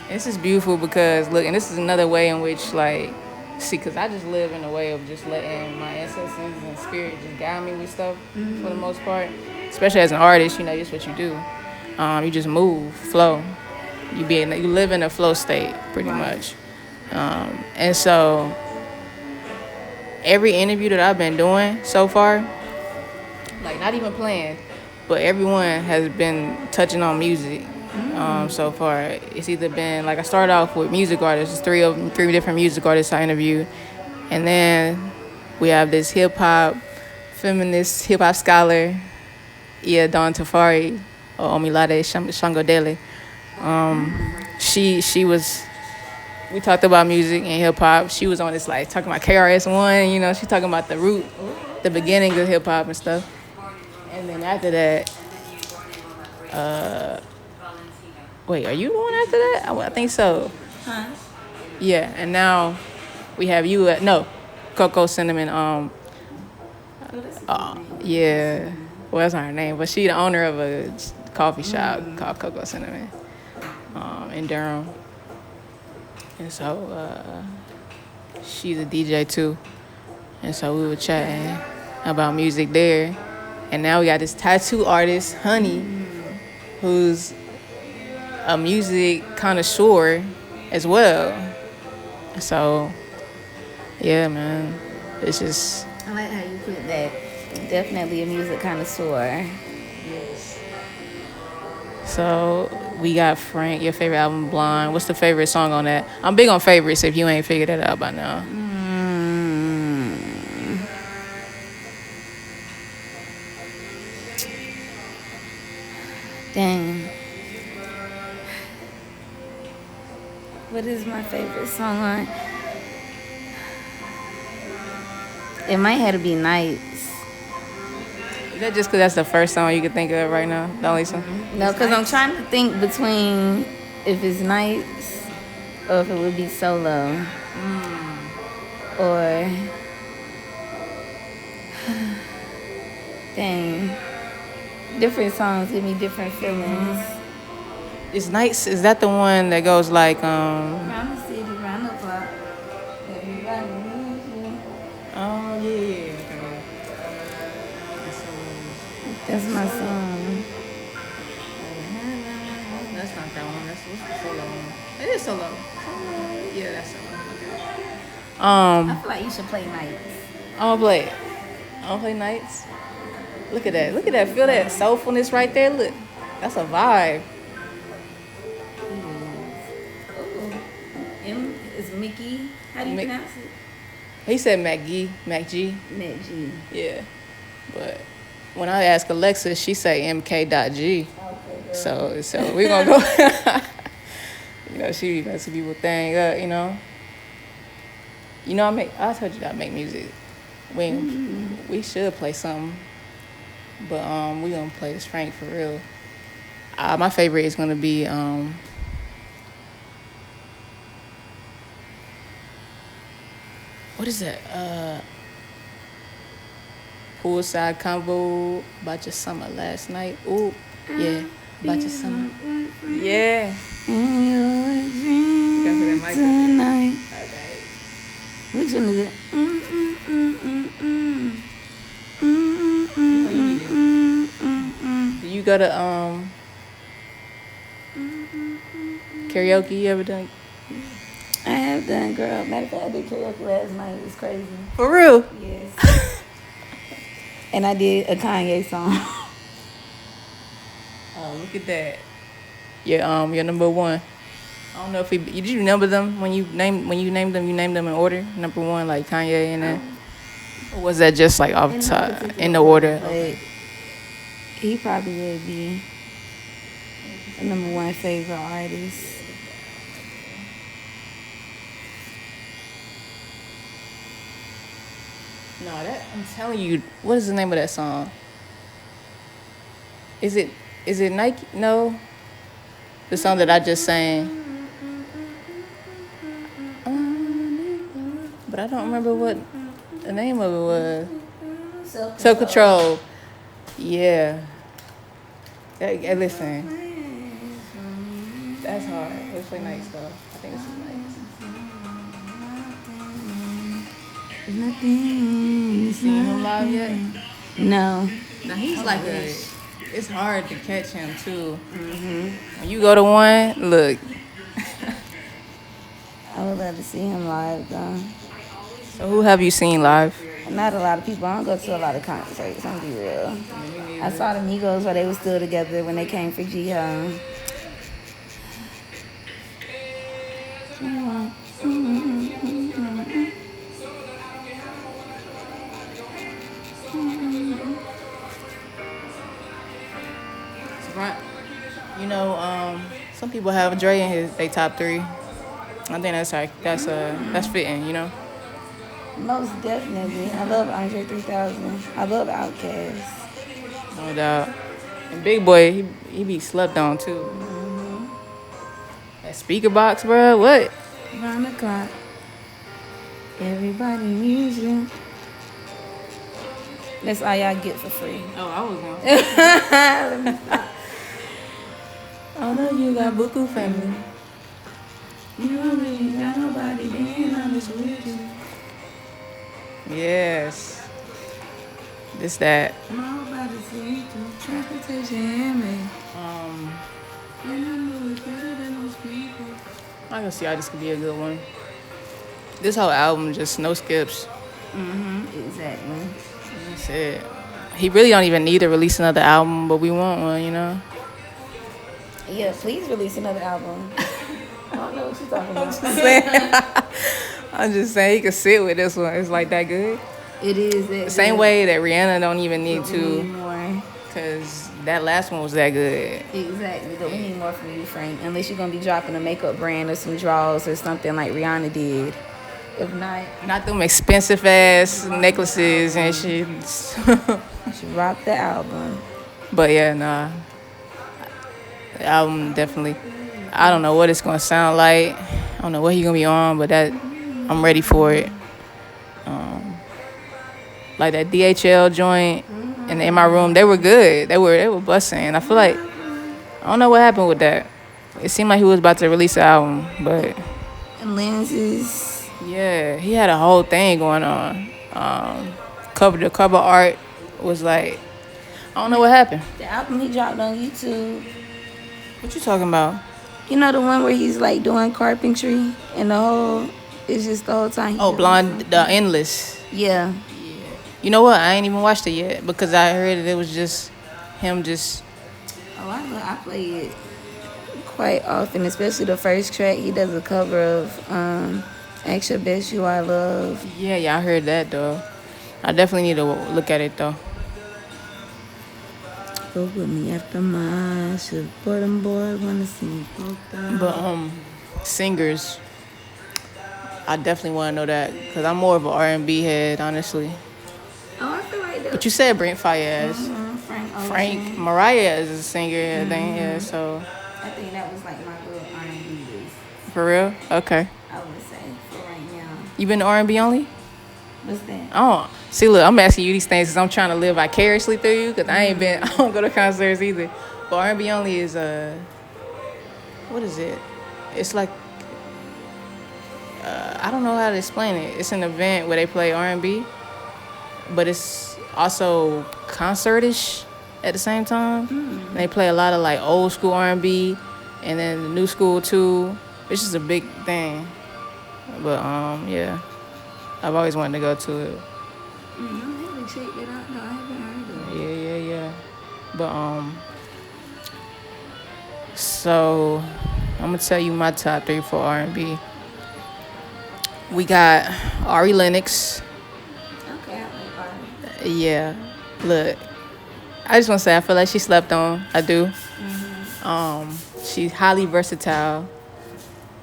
This is beautiful because, look, and this is another way in which, like, see, because I just live in a way of just letting my ancestors and spirit just guide me with stuff for the most part. Especially as an artist, you know, that's what you do. You just move, flow. You live in a flow state, pretty much. And so, every interview that I've been doing so far, like, not even planned, but everyone has been touching on music. So far, it's either been like I started off with music artists, three different music artists I interviewed, and then we have this feminist hip hop scholar, Don Tafari, or Omilade Shangodele. We talked about music and hip hop. She was on this like talking about KRS-One, you know, she talking about the root, the beginning of hip hop and stuff. And then after that, wait, are you the one after that? I think so. Huh? Yeah, and now we have you at Coco Cinnamon. Yeah, well, that's not her name, but she the owner of a coffee shop called Coco Cinnamon, in Durham. And so she's a DJ too, and so we were chatting about music there. And now we got this tattoo artist, Honey, who's a music connoisseur as well. So, yeah, man. It's just... I like how you put that. Definitely a music connoisseur. Yes. So, we got Frank, your favorite album, Blonde. What's the favorite song on that? I'm big on favorites if you ain't figured that out by now. Dang. What is my favorite song on? It might have to be Nights. Is that just because that's the first song you can think of right now? The only song? No, because I'm trying to think between if it's Nights or if it would be Solo. Or... Dang. Different songs give me different feelings. Is Nights, is that the one that goes like, Round the city, round the clock. Everybody needs you. Oh, yeah. That's my song. That's that's not that one. That's what's the solo one. It is solo. Yeah, that's solo. I feel like you should play nights. I'm gonna play it. I'm gonna play nights. Look at that. Look at that. Feel that soulfulness right there. Look. That's a vibe. M is Mickey. How do you pronounce it? He said Mk.gee. Mk.gee. Mk.gee. Yeah. But when I ask Alexa, she say Mk.gee. Okay, So we're gonna go. You know, she be messing people thing up, you know. You know, I told you that I make music. We should play something. But we gonna play this Frank for real. My favorite is gonna be what is that? Poolside Combo, Bought Your Summer Last Night. Ooh, yeah, Bought Your Summer. Yeah. You gotta put that mic tonight. Okay. Which one is it? Do you go to karaoke? You ever done? I have done, girl. Matter of fact, I did karaoke last night. It was crazy. For real? Yes. And I did a Kanye song. Oh, look at that. Your number one. I don't know if did you number them when you named them? You named them in order. Number one, like Kanye, and then, or was that just like off the top in the order? But he probably would be the number one favorite artist. No, I'm telling you, what is the name of that song? Is it Nike? No, the song that I just sang. But I don't remember what the name of it was. Self-Control. Yeah. Hey, listen. That's hard. Let's play nice though. I think this is nice. You seen him live yet? No. Now he's like it's hard to catch him too. When you go to one, look. I would love to see him live though. So who have you seen live? Not a lot of people. I don't go to a lot of concerts. I'm gonna be real. I saw the Migos while they were still together when they came for G-Home. You know, some people have Dre in they top 3. I think that's fitting, you know. Most definitely. I love Andre 3000. I love Outkast. No doubt. And Big Boy, he be slept on too. That speaker box, bro, what? Round the clock. Everybody needs you. That's all y'all get for free. Oh, I was going. I know you got Buku family. You don't really got nobody being honest with you. Yes. This that. Nobody see to transportation me. I can see how this could be a good one. This whole album, just no skips. Exactly. That's it. He really don't even need to release another album, but we want one, you know? Yeah, please release another album. I don't know what you're talking about. I'm just saying he could sit with this one. It's like that good. It is that The same good. way that Rihanna don't even need We to, need more. because that last one was that good. Exactly, but we need more from you, Frank. Unless you're gonna be dropping a makeup brand or some draws or something like Rihanna did. If Not them expensive ass necklaces and shit. you should rock the album. But yeah, nah. The album definitely. I don't know what it's gonna sound like. I don't know what he gonna be on, but I'm ready for it. Like that DHL joint and In My Room, they were good. They were busting. I feel like I don't know what happened with that. It seemed like he was about to release an album, but And lenses. yeah, he had a whole thing going on. The cover art was like, I don't know what happened. The album he dropped on YouTube, What you talking about? You know the one where he's like doing carpentry and the whole it's just the whole time. Oh, Blonde, the Endless. Yeah. You know what? I ain't even watched it yet because I heard it was just him just. Oh, I play it quite often, especially the first track. He does a cover of Ask Your Best You I Love. Yeah, I heard that though. I definitely need to look at it though. Go with me after my shit. Boy, them boys wanna see me broke down. But singers, I definitely want to know that because I'm more of an R&B head, honestly. Oh, I feel like that. But you said Brent Fayez. Frank, Mariah is a singer, I think. Yeah, so. I think that was like my little R&B list. For real? Okay. I would say for right now. You been to R&B only? What's that? Oh, see, look, I'm asking you these things because I'm trying to live vicariously through you because I don't go to concerts either. But R&B only is what is it? It's like, I don't know how to explain it. It's an event where they play R&B, but it's also concert-ish at the same time. Mm-hmm. They play a lot of like old school R&B and then the new school too. It's just a big thing. But yeah, I've always wanted to go to it. I haven't checked it out. No, I haven't heard of it. Yeah. But so I'm gonna tell you my top 3 for R&B. We got Ari Lennox. Okay, I like Ari. Yeah, look, I just want to say I feel like she slept on. I do. Mm-hmm. She's highly versatile.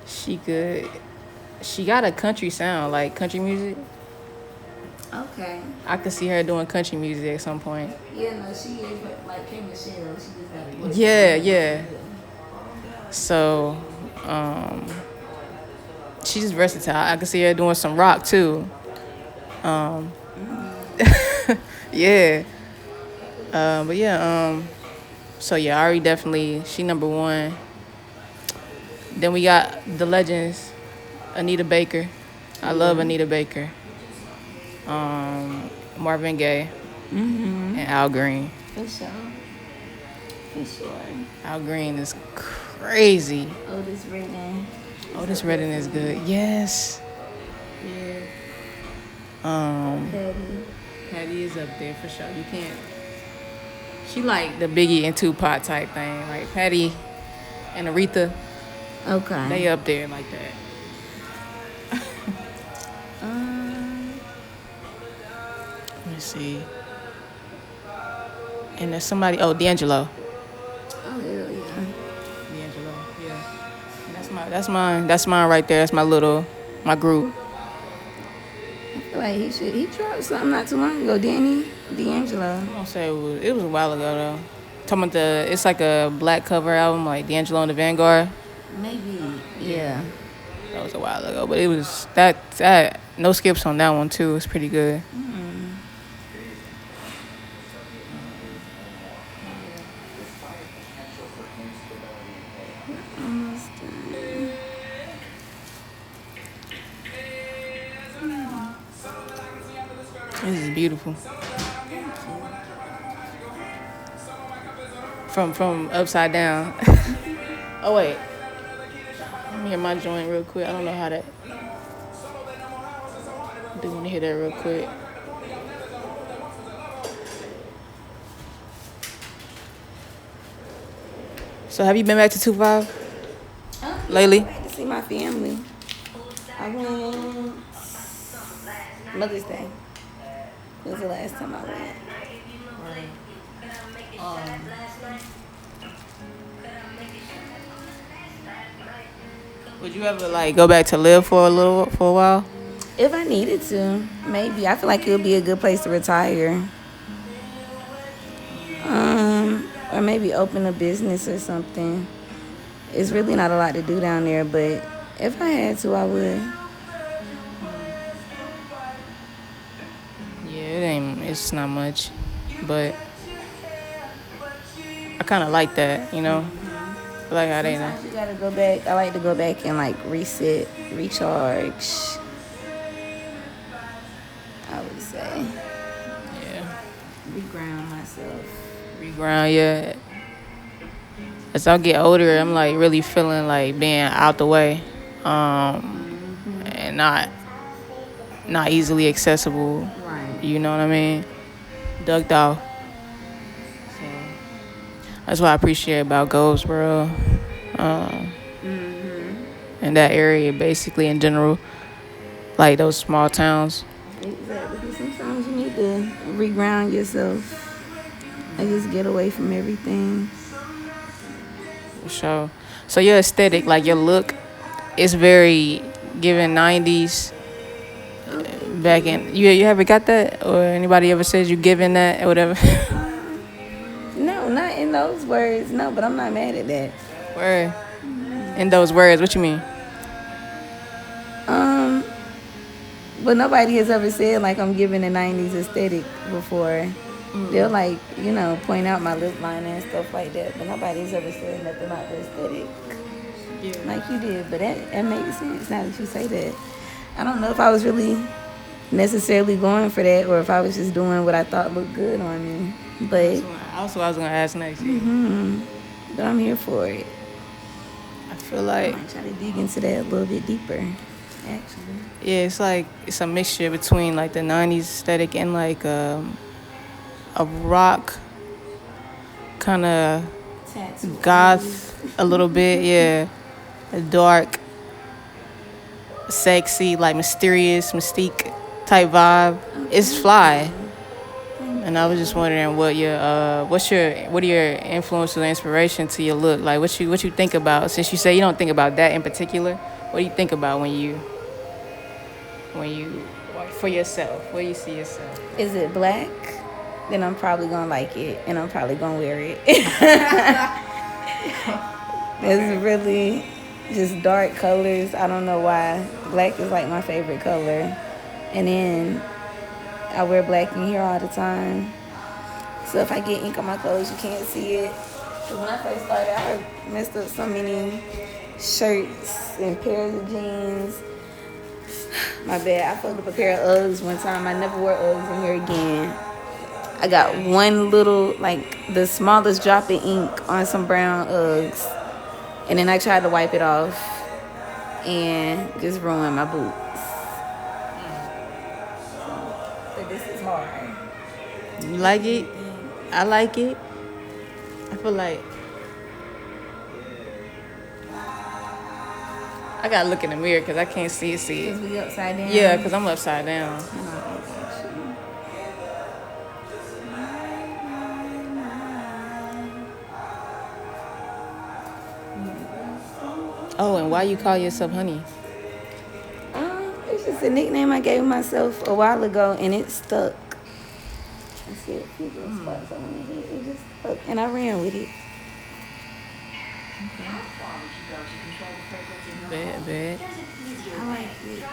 She got a country sound, like country music. Okay. I could see her doing country music at some point. Yeah, no, she is like Kim Michelle. She just got the voice. Yeah. So, she's versatile. I could see her doing some rock too. Yeah. But yeah, so yeah, Ari definitely, she number 1. Then we got the legends, Anita Baker. I love Anita Baker. Marvin Gaye. And Al Green. For sure. Al Green is crazy. Otis Redding is good. Yes. Yeah. Patty is up there for sure. You can't. She like the Biggie and Tupac type thing. Like Patty and Aretha. Okay. They up there like that. Let me see. And there's somebody. Oh, D'Angelo. Oh hell yeah. D'Angelo. Yeah. And that's mine right there. That's my group. I feel like he dropped something not too long ago, didn't he? D'Angelo. I'm gonna say it was a while ago though. Talking about it's like a black cover album, like D'Angelo and the Vanguard. Maybe. Yeah. That was a while ago, but it was that no skips on that one too. It's pretty good. Almost done. This is beautiful. From upside down. Oh wait. Let me hear my joint real quick. I don't know how that. I do want to hear that real quick. So have you been back to 2-5 lately? I went to see my family. I went Mother's Day. It was the last time I went. Would you ever like go back to live for a while? If I needed to, maybe. I feel like it would be a good place to retire. Or maybe open a business or something. It's really not a lot to do down there, but if I had to, I would. Yeah, it's not much, but I kind of like that, you know? Like how they know. Sometimes you gotta go back. I like to go back and like reset, recharge. I would say. Yeah. Reground myself. Reground, yeah. as I get older, I'm like really feeling like being out the way, and not easily accessible. Right. You know what I mean? Ducked off. So that's what I appreciate about Goldsboro, and that area, basically in general, like those small towns. Exactly. Because sometimes you need to reground yourself and just get away from everything. For sure. So your aesthetic, like your look, is very given 90s. Back in, you ever got that, or anybody ever says you giving that or whatever? No, not in those words. No, but I'm not mad at that. Word. In those words, what you mean? But nobody has ever said like I'm giving the 90s aesthetic before. They'll like, point out my lip liner and stuff like that. But nobody's ever said nothing about the aesthetic. Yeah. Like you did. But that makes sense now that you say that. I don't know if I was really necessarily going for that or if I was just doing what I thought looked good on me. But also, I was gonna ask next. But I'm here for it. I feel like I might try to dig into that a little bit deeper, actually. Yeah, it's like it's a mixture between like the 90s aesthetic and like a rock kind of goth a little bit. Yeah, a dark, sexy, like mysterious, mystique type vibe. It's fly. And I was just wondering what are your influences or inspiration to your look? Like what you think about, since you say you don't think about that in particular, what do you think about when you for yourself? Where you see yourself? Is it black? Then I'm probably gonna like it and I'm probably gonna wear it. It's really just dark colors. I don't know why. Black is like my favorite color. And then I wear black in here all the time. So if I get ink on my clothes, you can't see it. Because when I first started, I messed up so many shirts and pairs of jeans. My bad. I fucked up a pair of Uggs one time. I never wore Uggs in here again. I got one little, like, the smallest drop of ink on some brown Uggs. And then I tried to wipe it off and just ruined my boots. But this is hard. You like it? I like it. I feel like I gotta look in the mirror because I can't see it. Because we upside down? Yeah, because I'm upside down. Oh, and why you call yourself Honey? It's just a nickname I gave myself a while ago, and it stuck. I see a few little spots on it. It just stuck, and I ran with it. Bad. I like it.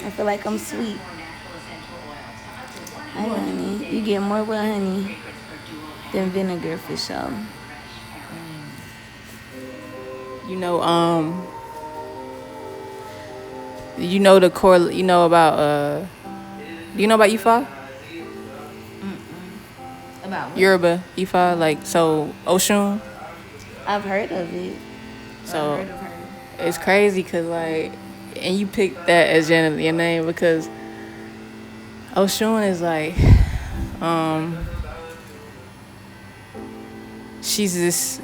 I feel like I'm sweet. Hey, honey. You get more with honey than vinegar for sure. You know the core. You know about do you know about Ifa? About what? Yoruba Ifa, like so Oshun. I've heard of it. So it's crazy because like, and you picked that as your name because Oshun is like, she's this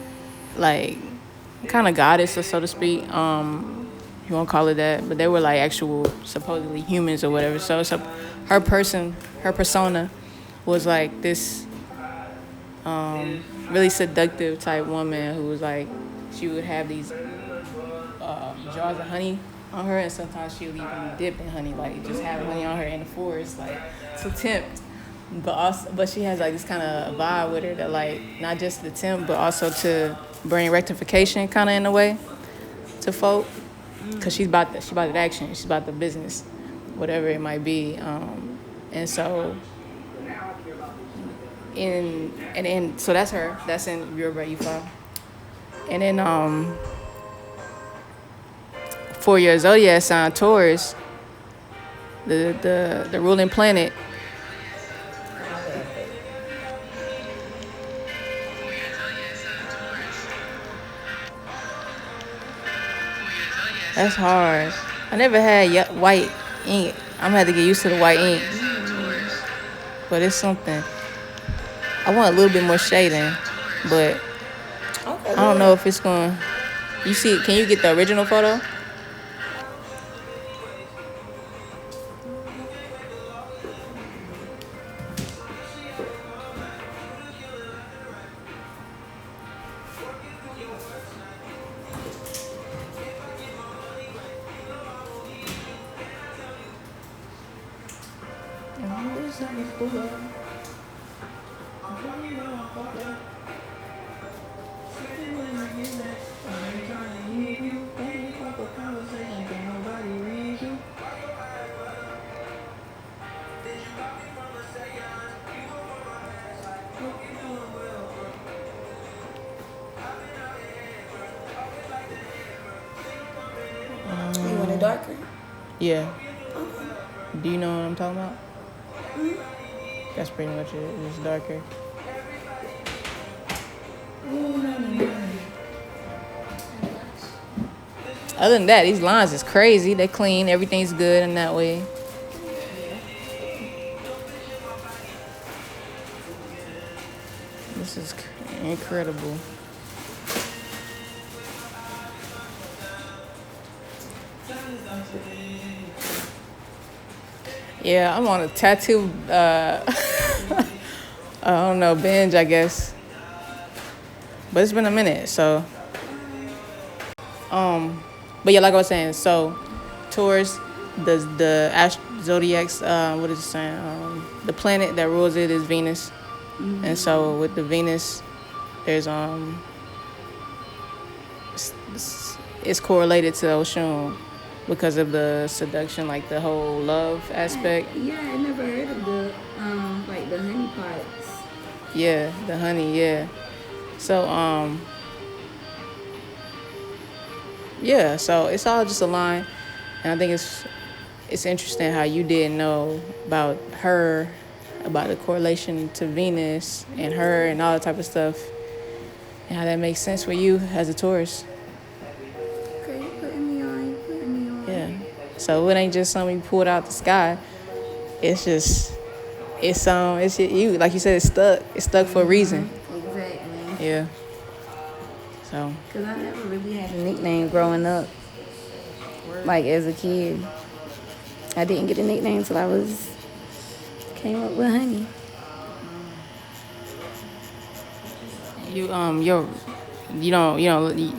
like kind of goddess, or so to speak. You won't call it that, but they were like actual supposedly humans or whatever. So her persona was like this really seductive type woman who was like, she would have these jars of honey on her, and sometimes she would even be dipped in honey, like just have honey on her in the forest, like to tempt. But she has like this kind of vibe with her that like not just to tempt, but also to bring rectification kind of in a way to folk, because she's about the action, she's about the business, whatever it might be, and so so that's her. That's in Yoruba Ifa. And then for your zodiac sign, Taurus, the ruling planet. That's hard. I never had white ink. I'm gonna have to get used to the white ink. But it's something. I want a little bit more shading, but Okay, I don't know if it's going. You see, can you get the original photo? You want it darker? Yeah. Okay. Do you know what I'm talking about? That's pretty much it. It's darker. Other than that, these lines is crazy. They clean. Everything's good in that way. This is incredible. Yeah, I'm on a tattoo, I don't know, binge, I guess. But it's been a minute, so. But yeah, like I was saying, so Taurus, the zodiac's, what is it saying? The planet that rules it is Venus. Mm-hmm. And so with the Venus, there's, it's correlated to Oshun because of the seduction, like the whole love aspect. Yeah, I never heard of the, like the honey parts. Yeah, the honey, yeah. So, yeah, so it's all just a line. And I think it's interesting how you didn't know about her, about the correlation to Venus and her and all that type of stuff. And how that makes sense for you as a Taurus. Okay, you putting me on. Yeah. So it ain't just something you pulled out the sky. It's just, it's you, like you said, it's stuck. It's stuck for a reason. Exactly. Yeah. So. Because I never really had a nickname growing up. Like as a kid. I didn't get a nickname till I came up with Honey. You don't,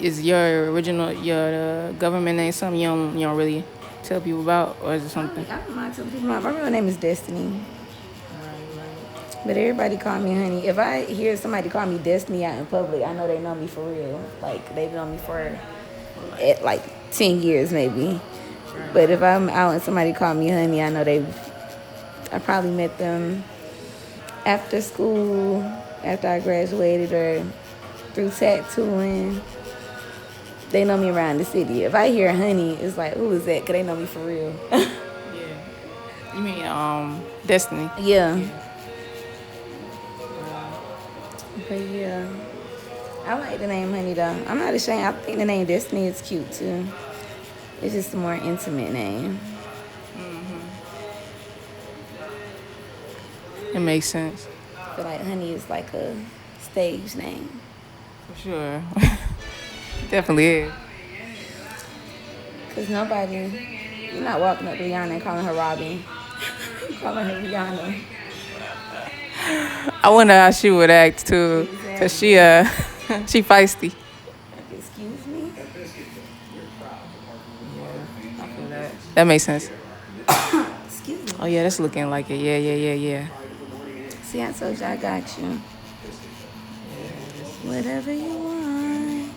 is your original, your government name something you don't really tell people about, or is it something? I don't mind telling people. My real name is Destiny. But everybody call me Honey. If I hear somebody call me Destiny out in public, I know they know me for real. Like, they've known me for, like, 10 years maybe. But if I'm out and somebody call me Honey, I know I probably met them after school, after I graduated, or through tattooing. They know me around the city. If I hear Honey, it's like, who is that? Because they know me for real. Yeah. You mean Destiny? Yeah. But yeah, I like the name Honey though. I'm not ashamed. I think the name Destiny is cute too. It's just a more intimate name. Mm-hmm. It makes sense. I feel like Honey is like a stage name. For sure. Definitely is. Because you're not walking up to Rihanna and calling her Robin. You're calling her Rihanna. I wonder how she would act too, cause she feisty. Excuse me. Yeah, I feel that. That makes sense. Excuse me. Oh yeah, that's looking like it. Yeah. See, I told you I got you. Whatever you want.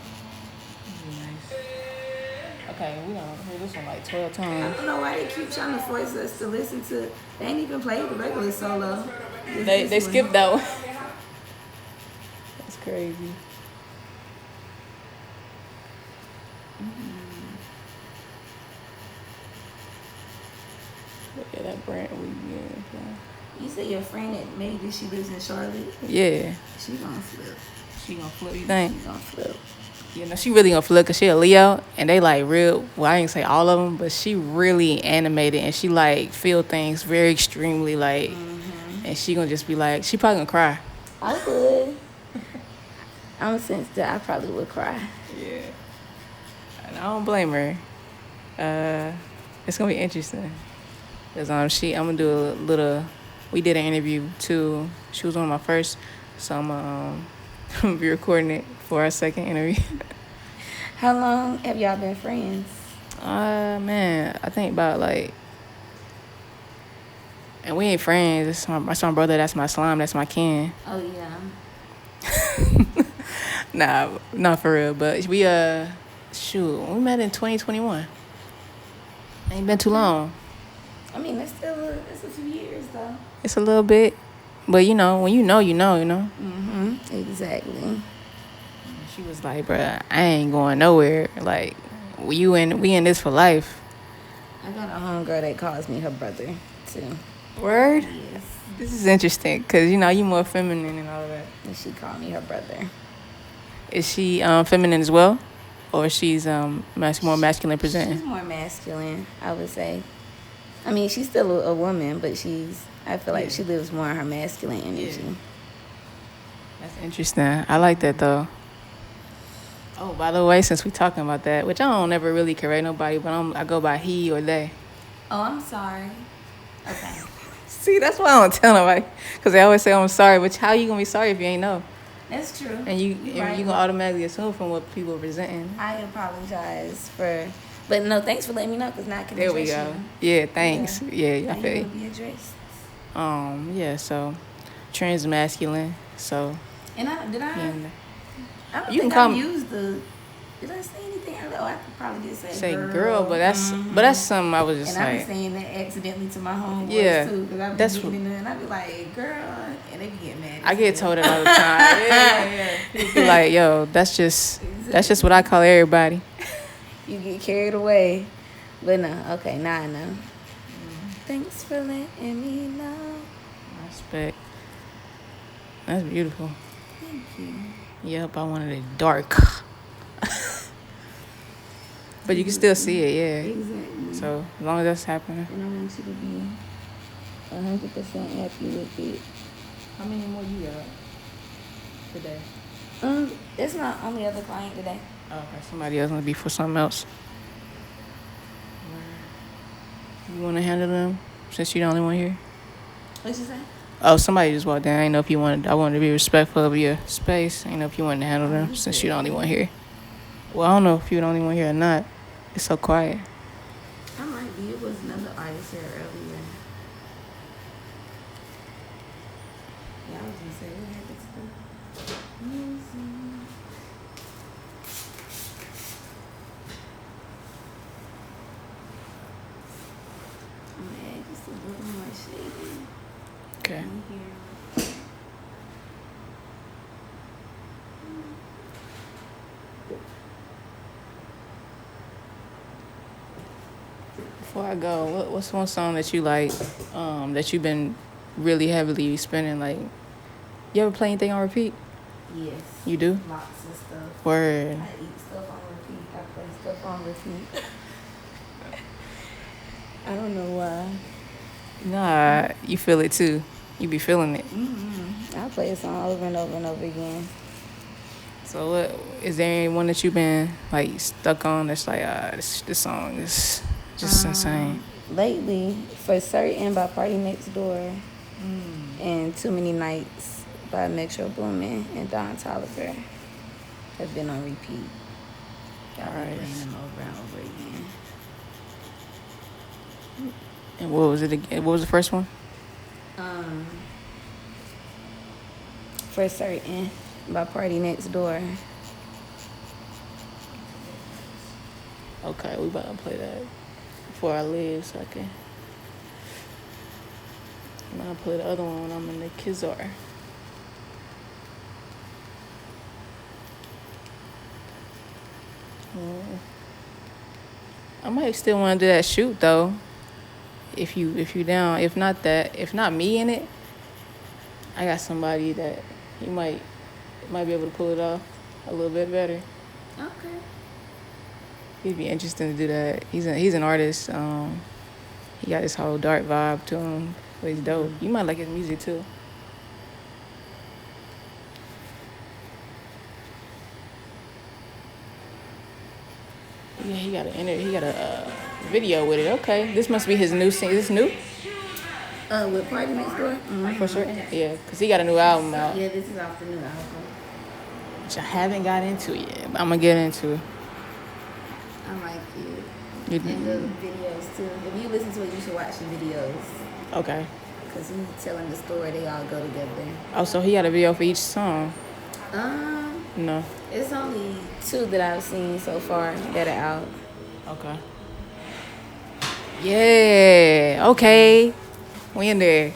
Okay, we don't hear this one like 12 times. I don't know why they keep trying to force us to listen to. They ain't even played the regular solo. They skipped that one. That's crazy. Look at that brand we in. You said your friend that made this, she lives in Charlotte? Yeah. She gonna flip. She gonna flip, you think? She gonna flip. You know, she really gonna flip because she a Leo, and they like real. Well, I ain't say all of them, but she really animated, and she like feel things very extremely like, and she gonna just be like, she probably gonna cry. I would. I'm sensitive. I probably would cry. Yeah, and I don't blame her. It's gonna be interesting. Cause I'm gonna do a little. We did an interview too. She was one of my first, so I'm gonna be recording it for our second interview. How long have y'all been friends? Man, I think about like, and we ain't friends. That's my brother. That's my slime. That's my kin. Oh yeah. Nah, not for real. But we shoot, we met in 2021. Ain't been too long. I mean, it's a few years though. It's a little bit, but you know, when you know, you know. Exactly. She was like, bruh, I ain't going nowhere. Like, we in this for life. I got a homegirl that calls me her brother too. Word? Yes. This is interesting because, you know, you more feminine and all that. And she called me her brother. Is she feminine as well? Or she's more masculine presenting? She's more masculine, I would say. I mean, she's still a woman, but I feel like she lives more in her masculine energy. Yeah. That's interesting. I like that, though. Oh, by the way, since we talking about that, which I don't ever really correct nobody, but I go by he or they. Oh, I'm sorry. Okay. See, that's why I don't tell nobody. Because they always say, I'm sorry, but how you going to be sorry if you ain't know? That's true. And you right. going to automatically assume from what people are presenting. I apologize but no, thanks for letting me know, because now I can There we go. Yeah, thanks. Yeah, I feel you. Be addressed. Yeah, so trans masculine. So And I don't you think can I used did I say anything? Oh, I probably did say girl, but that's something I was just and like. I be saying that accidentally to my homeboys too, because I be getting in there and I be like, girl, and they be getting mad. I get told it all the time. Yeah. People be like, yo, that's just what I call everybody. You get carried away, but no, okay, now I know. Thanks for letting me know. Respect. That's beautiful. Thank you. Yep, I wanted it dark. But you can still see it, yeah. Exactly. So as long as that's happening. And I want you to be 100% happy with it. How many more you got today? It's my only other client today. Oh, okay, somebody else gonna be for something else. You want to handle them since you're the only one here? What you say? Oh, somebody just walked in. I didn't know if you wanted. I wanted to be respectful of your space. I didn't know if you wanted to handle them since you're the only one here. Well, I don't know if you're the only one here or not. It's so quiet. I might be. It was another artist here earlier. Yeah, I was gonna say what happened to the music. I'm gonna add just a little more shading. Okay. In here. Before I go, what's one song that you like, that you've been really heavily spinning? Like, you ever play anything on repeat? Yes. You do? Lots of stuff. Word. I eat stuff on repeat. I play stuff on repeat. I don't know why. Nah, you feel it too. You be feeling it. I play a song over and over and over again. So what is there anyone that you've been like stuck on that's like this song is just insane? Lately, For Certain by Party Next Door and Too Many Nights by Metro Boomin and Don Toliver have been on repeat. Y'all been playing them over and over again. And what was it again? What was the first one? For Certain by Party Next Door. Okay, we about to play that before I leave, so I can. And I'll play the other one when I'm in the Kizar. I might still want to do that shoot though. If you down, if not me in it, I got somebody that he might be able to pull it off a little bit better. Okay. It'd be interesting to do that. He's an artist. He got this whole dark vibe to him. But he's dope. You might like his music too. Yeah, he got a video with it. Okay, this must be his new single. Is this new? With Party Next Door? Mm-hmm. For sure. Yeah, because he got a new album out. Yeah, this is off the new album. Which I haven't got into yet, but I'm gonna get into it. I like it. You, And the videos too. If you listen to it, you should watch the videos. okay. Because he's telling the story, they all go together. Oh, so he got a video for each song? No. It's only 2 that I've seen so far that are out. Okay. Yeah. Okay. We in there.